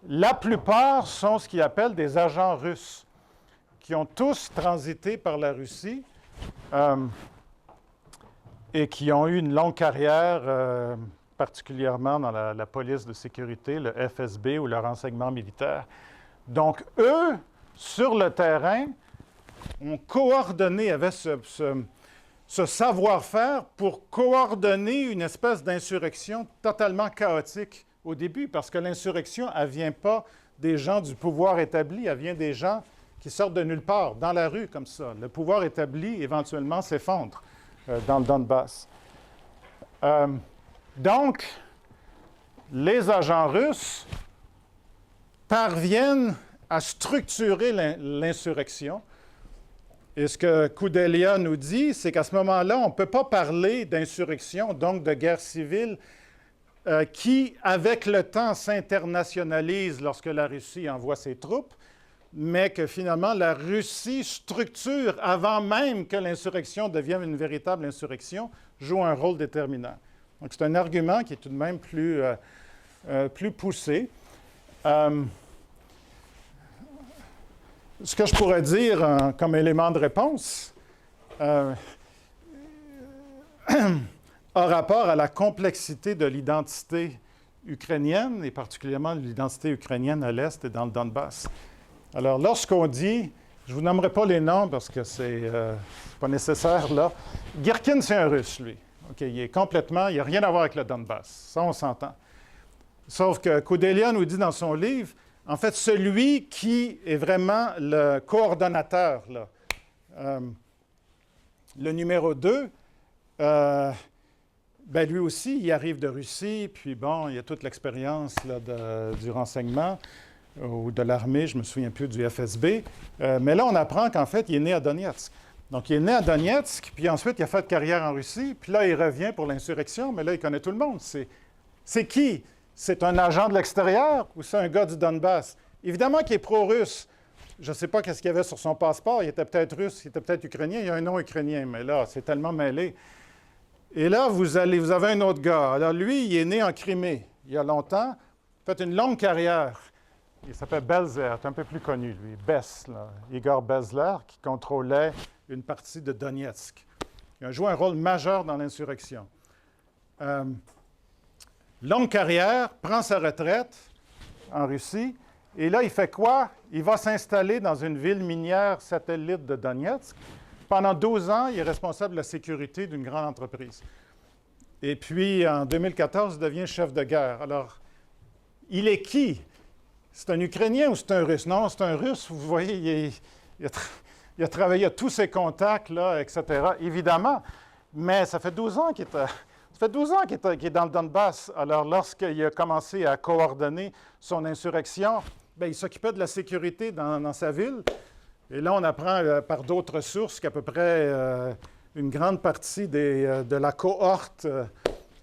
la plupart sont ce qu'il appelle des agents russes, qui ont tous transité par la Russie et qui ont eu une longue carrière, particulièrement dans la police de sécurité, le FSB ou le renseignement militaire. Donc, eux, sur le terrain, ont coordonné, avaient ce savoir-faire pour coordonner une espèce d'insurrection totalement chaotique au début, parce que l'insurrection, elle ne vient pas des gens du pouvoir établi, elle vient des gens qui sortent de nulle part, dans la rue comme ça. Le pouvoir établi, éventuellement, s'effondre dans le Donbass. Donc, les agents russes parviennent à structurer l'insurrection. Et ce que Koudelya nous dit, c'est qu'à ce moment-là, on ne peut pas parler d'insurrection, donc de guerre civile, qui, avec le temps, s'internationalise lorsque la Russie envoie ses troupes, mais que finalement la Russie structure, avant même que l'insurrection devienne une véritable insurrection, joue un rôle déterminant. Donc c'est un argument qui est tout de même plus poussé. Ce que je pourrais dire comme élément de réponse a rapport à la complexité de l'identité ukrainienne, et particulièrement l'identité ukrainienne à l'Est et dans le Donbass. Alors, lorsqu'on dit, je ne vous nommerai pas les noms parce que c'est pas nécessaire là, Girkin, c'est un Russe, lui. Okay, il n'y a rien à voir avec le Donbass, ça on s'entend. Sauf que Koudelia nous dit dans son livre, en fait, celui qui est vraiment le coordonnateur, là, le numéro 2, ben lui aussi, il arrive de Russie, puis bon, il y a toute l'expérience là, du renseignement ou de l'armée, je ne me souviens plus du FSB. Mais là, on apprend qu'en fait, il est né à Donetsk. Donc, il est né à Donetsk, puis ensuite, il a fait carrière en Russie, puis là, il revient pour l'insurrection, mais là, il connaît tout le monde. C'est qui? C'est un agent de l'extérieur ou c'est un gars du Donbass? Évidemment qu'il est pro-russe. Je ne sais pas qu'est-ce qu'il y avait sur son passeport. Il était peut-être russe, il était peut-être ukrainien. Il y a un nom ukrainien, mais là, c'est tellement mêlé. Et là, vous avez un autre gars. Alors, lui, il est né en Crimée, il y a longtemps. Il a fait une longue carrière. Il s'appelle Belzer, c'est un peu plus connu, lui. Igor Belzer, qui contrôlait une partie de Donetsk. Il a joué un rôle majeur dans l'insurrection. Longue carrière, prend sa retraite en Russie. Et là, il fait quoi? Il va s'installer dans une ville minière satellite de Donetsk. Pendant 12 ans, il est responsable de la sécurité d'une grande entreprise. Et puis, en 2014, il devient chef de guerre. Alors, il est qui? C'est un Ukrainien ou c'est un Russe? Non, c'est un Russe. Vous voyez, il a travaillé à tous ses contacts, là, etc. Évidemment, mais ça fait 12 ans qu'il est... Ça fait 12 ans qu'il est dans le Donbass. Alors, lorsqu'il a commencé à coordonner son insurrection, bien, il s'occupait de la sécurité dans sa ville. Et là, on apprend par d'autres sources qu'à peu près une grande partie de la cohorte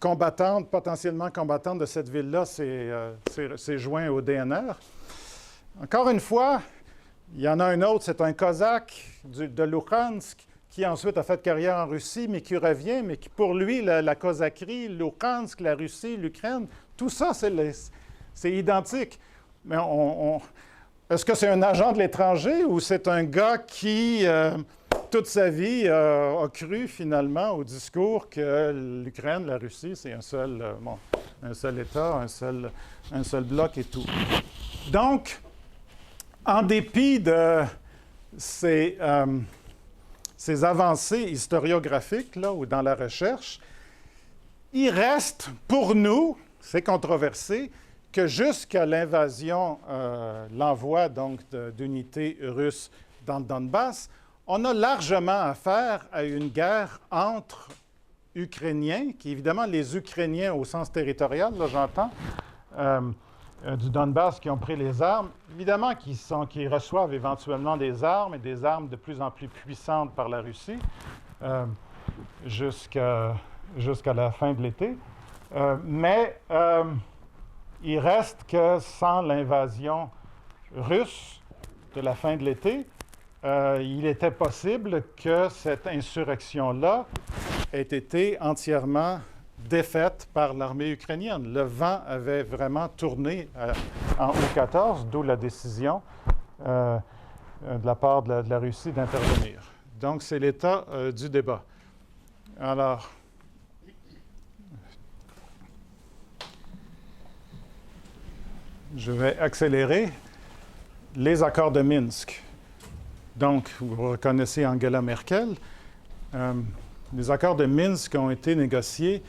potentiellement combattante de cette ville-là s'est joint au DNR. Encore une fois, il y en a un autre, c'est un Cosaque de Luhansk, qui ensuite a fait carrière en Russie, mais qui revient, mais qui, pour lui, la Cosaquerie, Luhansk, la Russie, l'Ukraine, tout ça, c'est identique. Mais est-ce que c'est un agent de l'étranger ou c'est un gars qui, toute sa vie, a cru finalement au discours que l'Ukraine, la Russie, c'est un seul État, un seul bloc et tout. Donc, en dépit de ces avancées historiographiques là, ou dans la recherche, il reste pour nous, c'est controversé, que jusqu'à l'invasion, l'envoi donc d'unités russes dans le Donbass, on a largement affaire à une guerre entre Ukrainiens, qui évidemment les Ukrainiens au sens territorial, là j'entends, du Donbass qui ont pris les armes, évidemment qui reçoivent éventuellement des armes et des armes de plus en plus puissantes par la Russie jusqu'à la fin de l'été. Mais il reste que sans l'invasion russe de la fin de l'été, il était possible que cette insurrection-là ait été entièrement défaite par l'armée ukrainienne. Le vent avait vraiment tourné en août-14, d'où la décision de la part de la Russie d'intervenir. Donc, c'est l'état du débat. Alors, je vais accélérer. Les accords de Minsk. Donc, vous reconnaissez Angela Merkel. Les accords de Minsk ont été négociés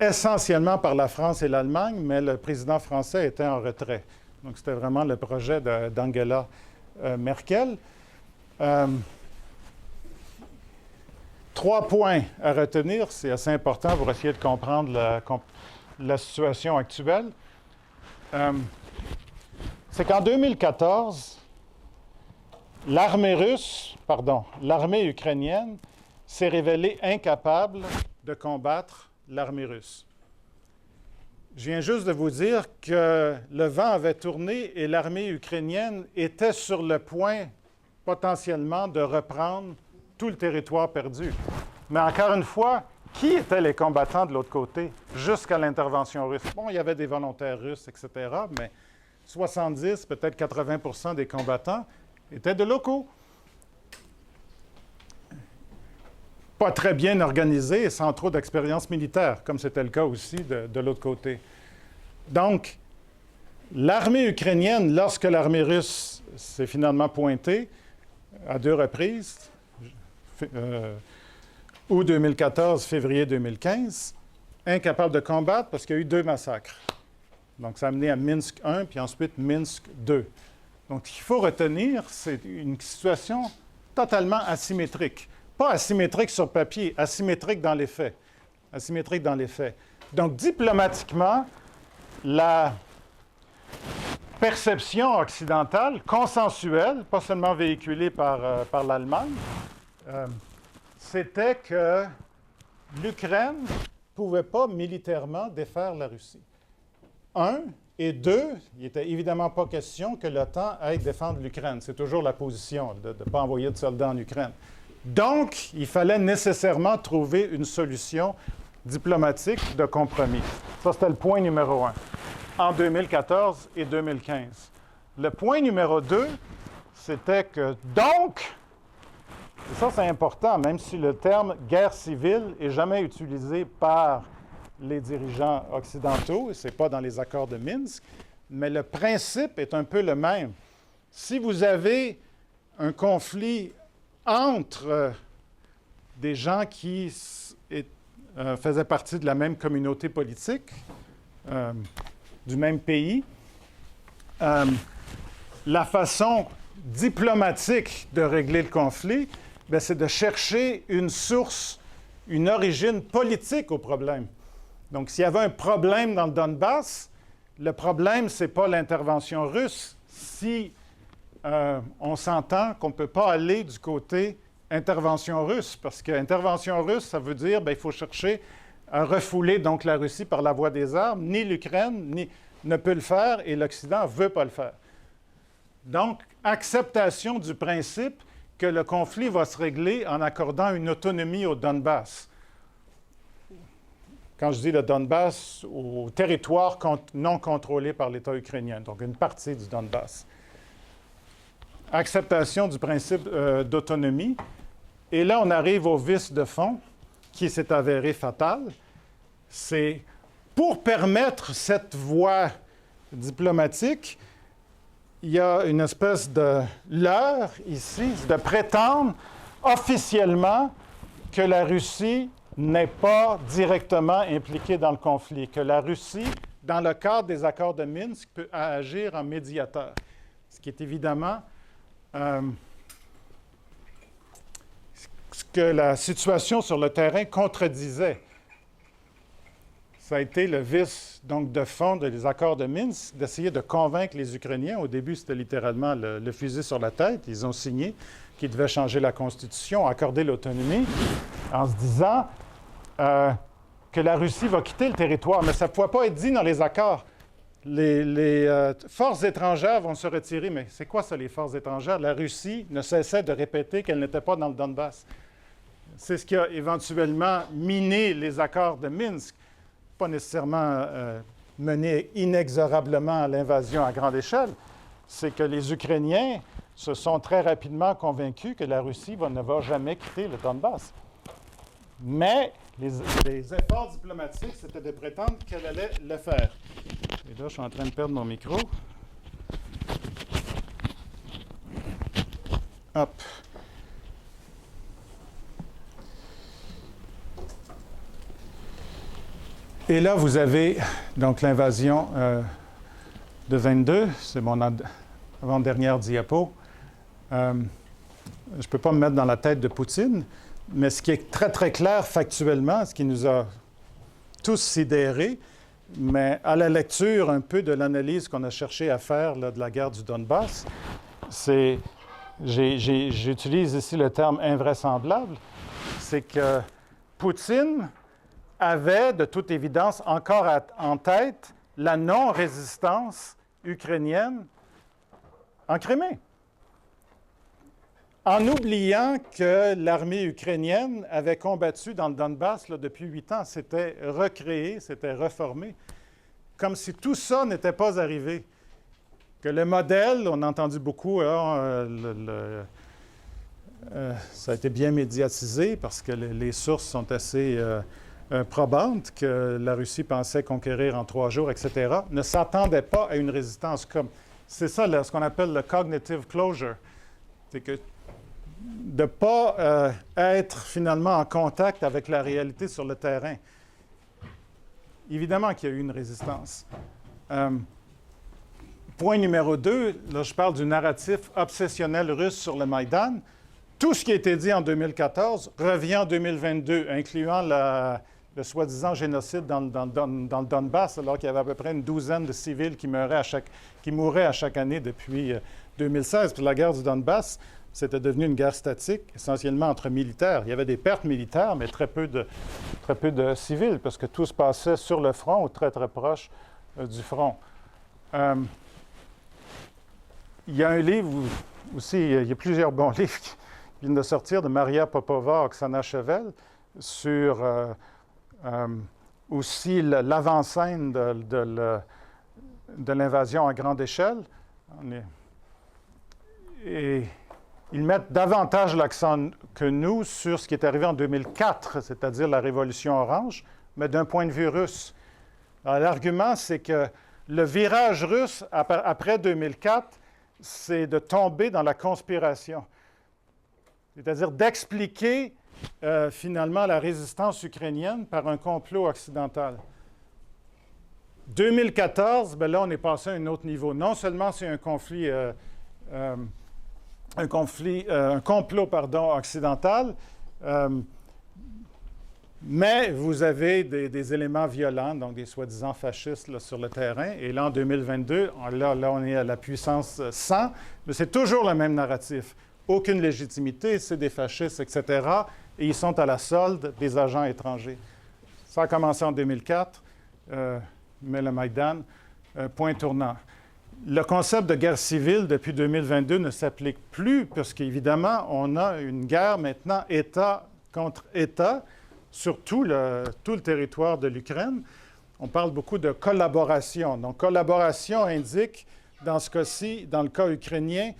essentiellement par la France et l'Allemagne, mais le président français était en retrait. Donc, c'était vraiment le projet d'Angela Merkel. 3 points à retenir, c'est assez important pour essayer de comprendre la situation actuelle. C'est qu'en 2014, l'armée ukrainienne s'est révélée incapable de combattre l'armée russe. Je viens juste de vous dire que le vent avait tourné et l'armée ukrainienne était sur le point potentiellement de reprendre tout le territoire perdu. Mais encore une fois, qui étaient les combattants de l'autre côté jusqu'à l'intervention russe? Bon, il y avait des volontaires russes, etc., mais 70, peut-être 80 des combattants étaient de locaux. Pas très bien organisés et sans trop d'expérience militaire, comme c'était le cas aussi de l'autre côté. Donc, l'armée ukrainienne, lorsque l'armée russe s'est finalement pointée à 2 reprises, août 2014, février 2015, incapable de combattre parce qu'il y a eu 2 massacres. Donc, ça a mené à Minsk 1, puis ensuite Minsk 2. Donc, ce qu'il faut retenir, c'est une situation totalement asymétrique. Pas asymétrique sur papier, asymétrique dans les faits. Asymétrique dans les faits. Donc, diplomatiquement, la perception occidentale, consensuelle, pas seulement véhiculée par l'Allemagne, c'était que l'Ukraine ne pouvait pas militairement défaire la Russie. 1, et 2, il n'était évidemment pas question que l'OTAN aille défendre l'Ukraine. C'est toujours la position de ne pas envoyer de soldats en Ukraine. Donc, il fallait nécessairement trouver une solution diplomatique de compromis. Ça, c'était le point numéro 1, en 2014 et 2015. Le point numéro 2, c'était que donc, et ça c'est important, même si le terme « guerre civile » n'est jamais utilisé par les dirigeants occidentaux, et ce n'est pas dans les accords de Minsk, mais le principe est un peu le même. Si vous avez un conflit entre des gens qui faisaient partie de la même communauté politique, du même pays, la façon diplomatique de régler le conflit, bien, c'est de chercher une source, une origine politique au problème. Donc, s'il y avait un problème dans le Donbass, le problème, ce n'est pas l'intervention russe. Si on s'entend qu'on ne peut pas aller du côté intervention russe, parce qu'intervention russe, ça veut dire qu'il faut chercher à refouler donc la Russie par la voie des armes. Ni l'Ukraine ne peut le faire et l'Occident ne veut pas le faire. Donc, acceptation du principe que le conflit va se régler en accordant une autonomie au Donbass. Quand je dis le Donbass, au territoire non contrôlé par l'État ukrainien, donc une partie du Donbass. Acceptation du principe d'autonomie. Et là, on arrive au vice de fond, qui s'est avéré fatal. C'est pour permettre cette voie diplomatique, il y a une espèce de leurre ici, de prétendre officiellement que la Russie n'est pas directement impliquée dans le conflit, que la Russie, dans le cadre des accords de Minsk, peut agir en médiateur. Ce qui est évidemment ce que la situation sur le terrain contredisait. Ça a été le vice donc, de fond des accords de Minsk, d'essayer de convaincre les Ukrainiens. Au début, c'était littéralement le fusil sur la tête. Ils ont signé qu'ils devaient changer la Constitution, accorder l'autonomie, en se disant que la Russie va quitter le territoire. Mais ça ne pouvait pas être dit dans les accords. Les forces étrangères vont se retirer. Mais c'est quoi ça, les forces étrangères? La Russie ne cessait de répéter qu'elle n'était pas dans le Donbass. C'est ce qui a éventuellement miné les accords de Minsk. Pas nécessairement mené inexorablement à l'invasion à grande échelle. C'est que les Ukrainiens se sont très rapidement convaincus que la Russie ne va jamais quitter le Donbass. Mais les efforts diplomatiques, c'était de prétendre qu'elle allait le faire. Et là, je suis en train de perdre mon micro. Hop. Et là, vous avez donc l'invasion de 22. C'est mon avant-dernière diapo. Je ne peux pas me mettre dans la tête de Poutine, mais ce qui est très, très clair factuellement, ce qui nous a tous sidérés, mais à la lecture un peu de l'analyse qu'on a cherché à faire là, de la guerre du Donbass, c'est, j'utilise ici le terme invraisemblable, c'est que Poutine avait, de toute évidence, encore en tête la non-résistance ukrainienne en Crimée, en oubliant que l'armée ukrainienne avait combattu dans le Donbass là, depuis 8 ans, s'était recréée, s'était reformée, comme si tout ça n'était pas arrivé. Que le modèle, on a entendu beaucoup, ça a été bien médiatisé parce que les sources sont assez probantes, que la Russie pensait conquérir en 3 jours, etc., ne s'attendait pas à une résistance comme... C'est ça là, ce qu'on appelle le cognitive closure. C'est que de ne pas être finalement en contact avec la réalité sur le terrain. Évidemment qu'il y a eu une résistance. Point numéro 2, là je parle du narratif obsessionnel russe sur le Maïdan. Tout ce qui a été dit en 2014 revient en 2022, incluant le soi-disant génocide dans le Donbass, alors qu'il y avait à peu près une douzaine de civils qui mouraient à chaque année depuis 2016. Puis la guerre du Donbass, c'était devenu une guerre statique, essentiellement entre militaires. Il y avait des pertes militaires, mais très peu de civils, parce que tout se passait sur le front ou très, très proche du front. Il y a un livre aussi, il y a plusieurs bons livres qui viennent de sortir, de Maria Popova, Oksana Chevel, sur aussi l'avant-scène de l'invasion à grande échelle. Et ils mettent davantage l'accent que nous sur ce qui est arrivé en 2004, c'est-à-dire la Révolution orange, mais d'un point de vue russe. L'argument, c'est que le virage russe, après 2004, c'est de tomber dans la conspiration. C'est-à-dire d'expliquer finalement la résistance ukrainienne par un complot occidental. 2014, bien là, on est passé à un autre niveau. Non seulement c'est un complot occidental, mais vous avez des éléments violents, donc des soi-disant fascistes là, sur le terrain. Et là, en 2022, là, on est à la puissance 100, mais c'est toujours le même narratif. Aucune légitimité, c'est des fascistes, etc. Et ils sont à la solde des agents étrangers. Ça a commencé en 2004, mais le Maïdan, point tournant. Le concept de guerre civile depuis 2022 ne s'applique plus, parce qu'évidemment, on a une guerre maintenant État contre État sur tout le territoire de l'Ukraine. On parle beaucoup de collaboration. Donc, collaboration indique, dans ce cas-ci, dans le cas ukrainien,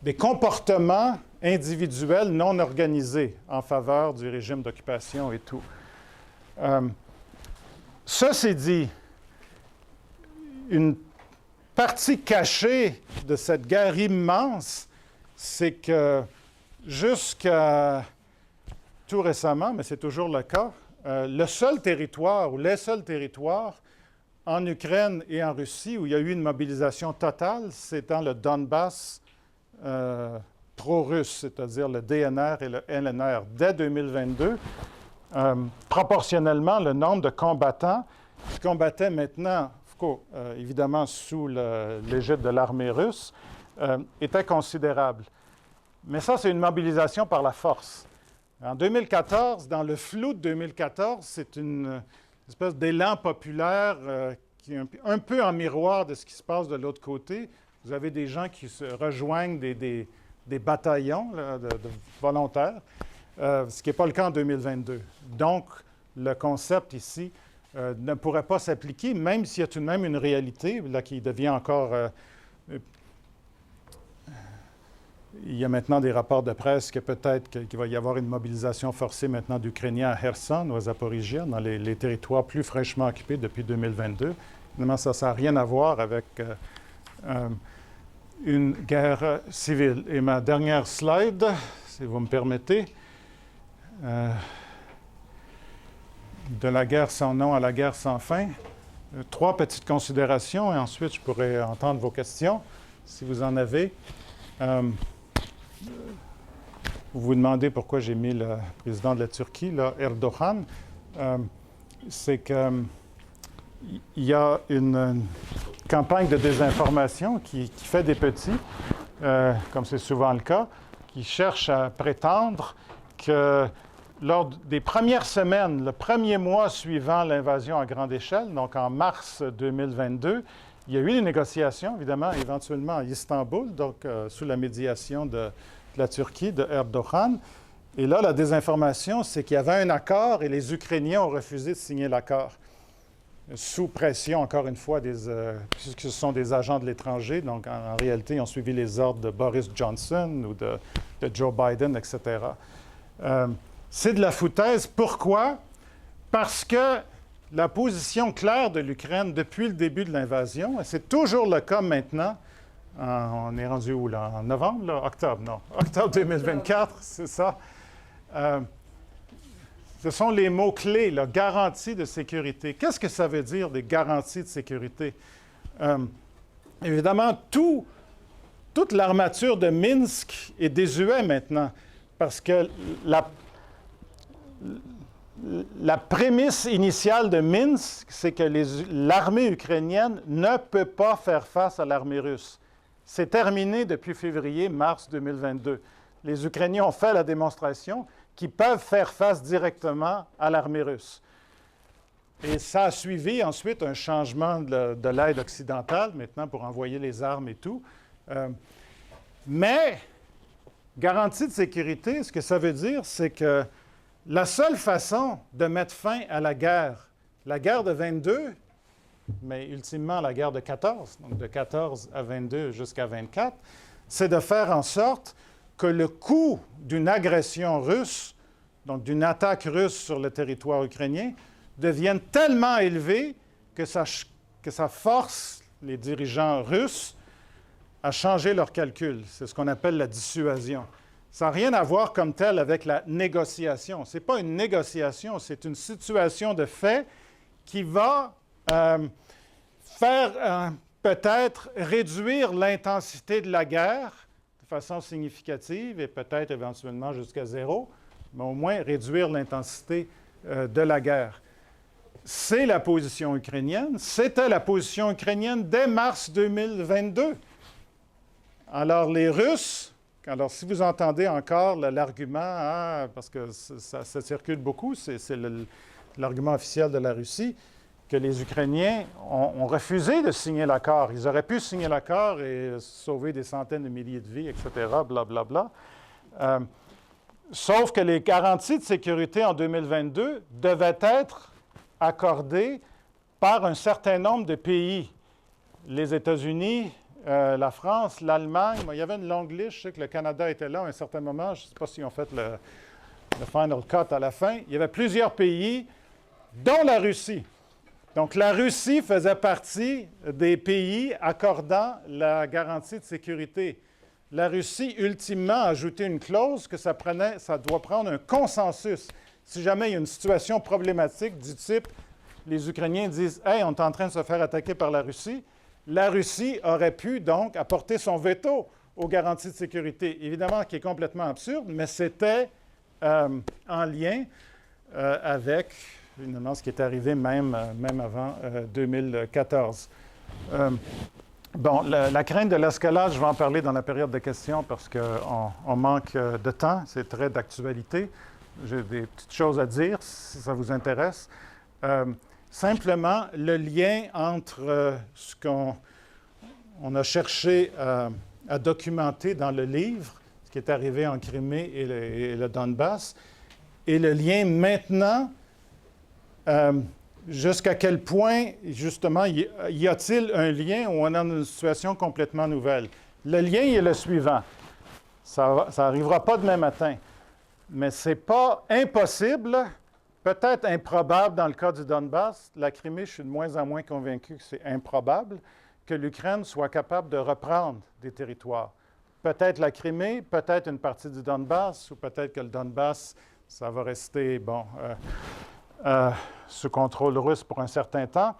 des comportements individuels non organisés en faveur du régime d'occupation et tout. Ceci dit, une partie cachée de cette guerre immense, c'est que jusqu'à tout récemment, mais c'est toujours le cas, le seul territoire ou les seuls territoires en Ukraine et en Russie où il y a eu une mobilisation totale, c'est dans le Donbass pro-russe, c'est-à-dire le DNR et le LNR, dès 2022. Proportionnellement, le nombre de combattants qui combattaient maintenant, évidemment sous l'égide de l'armée russe, était considérable. Mais ça, c'est une mobilisation par la force. En 2014, dans le flou de 2014, c'est une espèce d'élan populaire qui est un peu en miroir de ce qui se passe de l'autre côté. Vous avez des gens qui se rejoignent des bataillons là, de volontaires, ce qui n'est pas le cas en 2022. Donc, le concept ici ne pourrait pas s'appliquer, même s'il y a tout de même une réalité là, qui devient encore... il y a maintenant des rapports de presse que peut-être qu'il va y avoir une mobilisation forcée maintenant d'Ukrainiens à Kherson ou à Zaporizhia, dans les territoires plus fraîchement occupés depuis 2022. Évidemment, ça n'a rien à voir avec une guerre civile. Et ma dernière slide, si vous me permettez, de la guerre sans nom à la guerre sans fin. 3 petites considérations et ensuite je pourrais entendre vos questions, si vous en avez. Vous vous demandez pourquoi j'ai mis le président de la Turquie, là, Erdogan. C'est qu'il y a une campagne de désinformation qui fait des petits, comme c'est souvent le cas, qui cherchent à prétendre que lors des premières semaines, le premier mois suivant l'invasion à grande échelle, donc en mars 2022, il y a eu des négociations, évidemment, éventuellement à Istanbul, donc sous la médiation de la Turquie, de Erdogan. Et là, la désinformation, c'est qu'il y avait un accord et les Ukrainiens ont refusé de signer l'accord. Sous pression, encore une fois, puisque ce sont des agents de l'étranger, donc en réalité, ils ont suivi les ordres de Boris Johnson ou de Joe Biden, etc. C'est de la foutaise. Pourquoi? Parce que la position claire de l'Ukraine depuis le début de l'invasion, et c'est toujours le cas maintenant, on est rendu où là? En novembre? Là? Octobre, non. Octobre 2024, c'est ça. Ce sont les mots-clés, la garantie de sécurité. Qu'est-ce que ça veut dire, des garanties de sécurité? Évidemment, toute l'armature de Minsk est désuète maintenant, parce que la prémisse initiale de Minsk, c'est que l'armée ukrainienne ne peut pas faire face à l'armée russe. C'est terminé depuis février-mars 2022. Les Ukrainiens ont fait la démonstration qu'ils peuvent faire face directement à l'armée russe. Et ça a suivi ensuite un changement de l'aide occidentale, maintenant pour envoyer les armes et tout. Mais, garantie de sécurité, ce que ça veut dire, c'est que la seule façon de mettre fin à la guerre de 22, mais ultimement la guerre de 14, donc de 14 à 22 jusqu'à 24, c'est de faire en sorte que le coût d'une agression russe, donc d'une attaque russe sur le territoire ukrainien, devienne tellement élevé que ça force les dirigeants russes à changer leurs calculs. C'est ce qu'on appelle la dissuasion. Ça n'a rien à voir comme tel avec la négociation. Ce n'est pas une négociation, c'est une situation de fait qui va faire peut-être réduire l'intensité de la guerre de façon significative et peut-être éventuellement jusqu'à zéro, mais au moins réduire l'intensité de la guerre. C'est la position ukrainienne. C'était la position ukrainienne dès mars 2022. Alors, les Russes, si vous entendez encore l'argument, parce que ça circule beaucoup, c'est l'argument officiel de la Russie, que les Ukrainiens ont refusé de signer l'accord. Ils auraient pu signer l'accord et sauver des centaines de milliers de vies, etc., blablabla. Sauf que les garanties de sécurité en 2022 devaient être accordées par un certain nombre de pays. Les États-Unis, la France, l'Allemagne. Il y avait une longue liste. Je sais que le Canada était là à un certain moment. Je ne sais pas s'ils ont fait le final cut à la fin. Il y avait plusieurs pays, dont la Russie. Donc, la Russie faisait partie des pays accordant la garantie de sécurité. La Russie, ultimement, a ajouté une clause que ça doit prendre un consensus. Si jamais il y a une situation problématique du type, les Ukrainiens disent « Hey, on est en train de se faire attaquer par la Russie », la Russie aurait pu donc apporter son veto aux garanties de sécurité. Évidemment, qui est complètement absurde, mais c'était en lien avec, évidemment, ce qui est arrivé même avant 2014. La crainte de l'escalade, je vais en parler dans la période de questions parce qu'on manque de temps. C'est très d'actualité. J'ai des petites choses à dire si ça vous intéresse. Simplement, le lien entre ce qu'on a cherché à documenter dans le livre, ce qui est arrivé en Crimée et le Donbass, et le lien maintenant, jusqu'à quel point, justement, y a-t-il un lien où on est dans une situation complètement nouvelle? Le lien est le suivant. Ça n'arrivera pas demain matin, mais ce n'est pas impossible. Peut-être improbable dans le cas du Donbass. La Crimée, je suis de moins en moins convaincu que c'est improbable que l'Ukraine soit capable de reprendre des territoires. Peut-être la Crimée, peut-être une partie du Donbass, ou peut-être que le Donbass, ça va rester, sous contrôle russe pour un certain temps.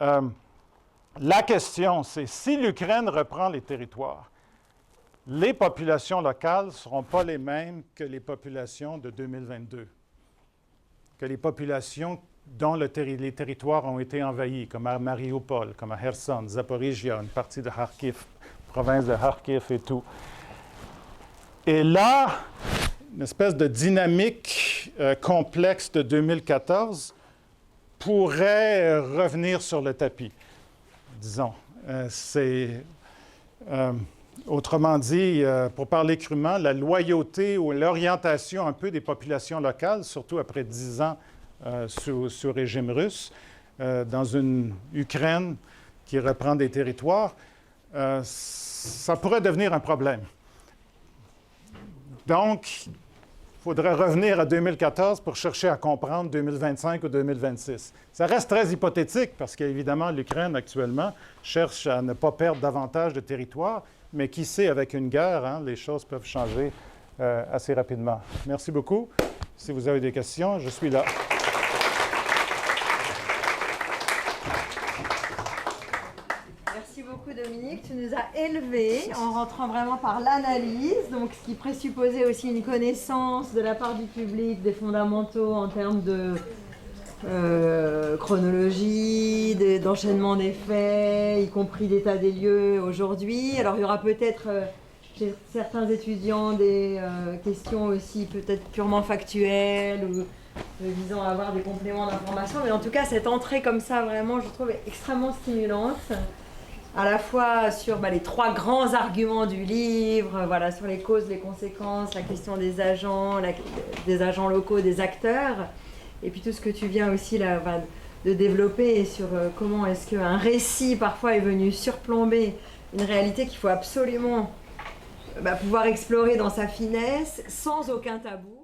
La question, c'est si l'Ukraine reprend les territoires, les populations locales ne seront pas les mêmes que les populations de 2022. Que les populations dont les territoires ont été envahis, comme à Mariupol, comme à Kherson, Zaporizhia, une partie de Kharkiv, province de Kharkiv et tout. Et là, une espèce de dynamique complexe de 2014 pourrait revenir sur le tapis, disons. Autrement dit, pour parler crûment, la loyauté ou l'orientation un peu des populations locales, surtout après 10 ans sous régime russe, dans une Ukraine qui reprend des territoires, ça pourrait devenir un problème. Donc, il faudrait revenir à 2014 pour chercher à comprendre 2025 ou 2026. Ça reste très hypothétique parce qu'évidemment, l'Ukraine, actuellement, cherche à ne pas perdre davantage de territoire, mais qui sait, avec une guerre, hein, les choses peuvent changer assez rapidement. Merci beaucoup. Si vous avez des questions, je suis là. Merci beaucoup, Dominique. Tu nous as élevés en rentrant vraiment par l'analyse, donc ce qui présupposait aussi une connaissance de la part du public des fondamentaux en termes de chronologie, d'enchaînement des faits, y compris l'état des lieux aujourd'hui. Alors il y aura peut-être chez certains étudiants des questions aussi peut-être purement factuelles ou visant à avoir des compléments d'information, mais en tout cas cette entrée comme ça vraiment je trouve extrêmement stimulante, à la fois sur les 3 grands arguments du livre, voilà, sur les causes, les conséquences, la question des agents locaux, des acteurs, et puis tout ce que tu viens aussi là, de développer sur comment est-ce qu'un récit parfois est venu surplomber une réalité qu'il faut absolument pouvoir explorer dans sa finesse, sans aucun tabou.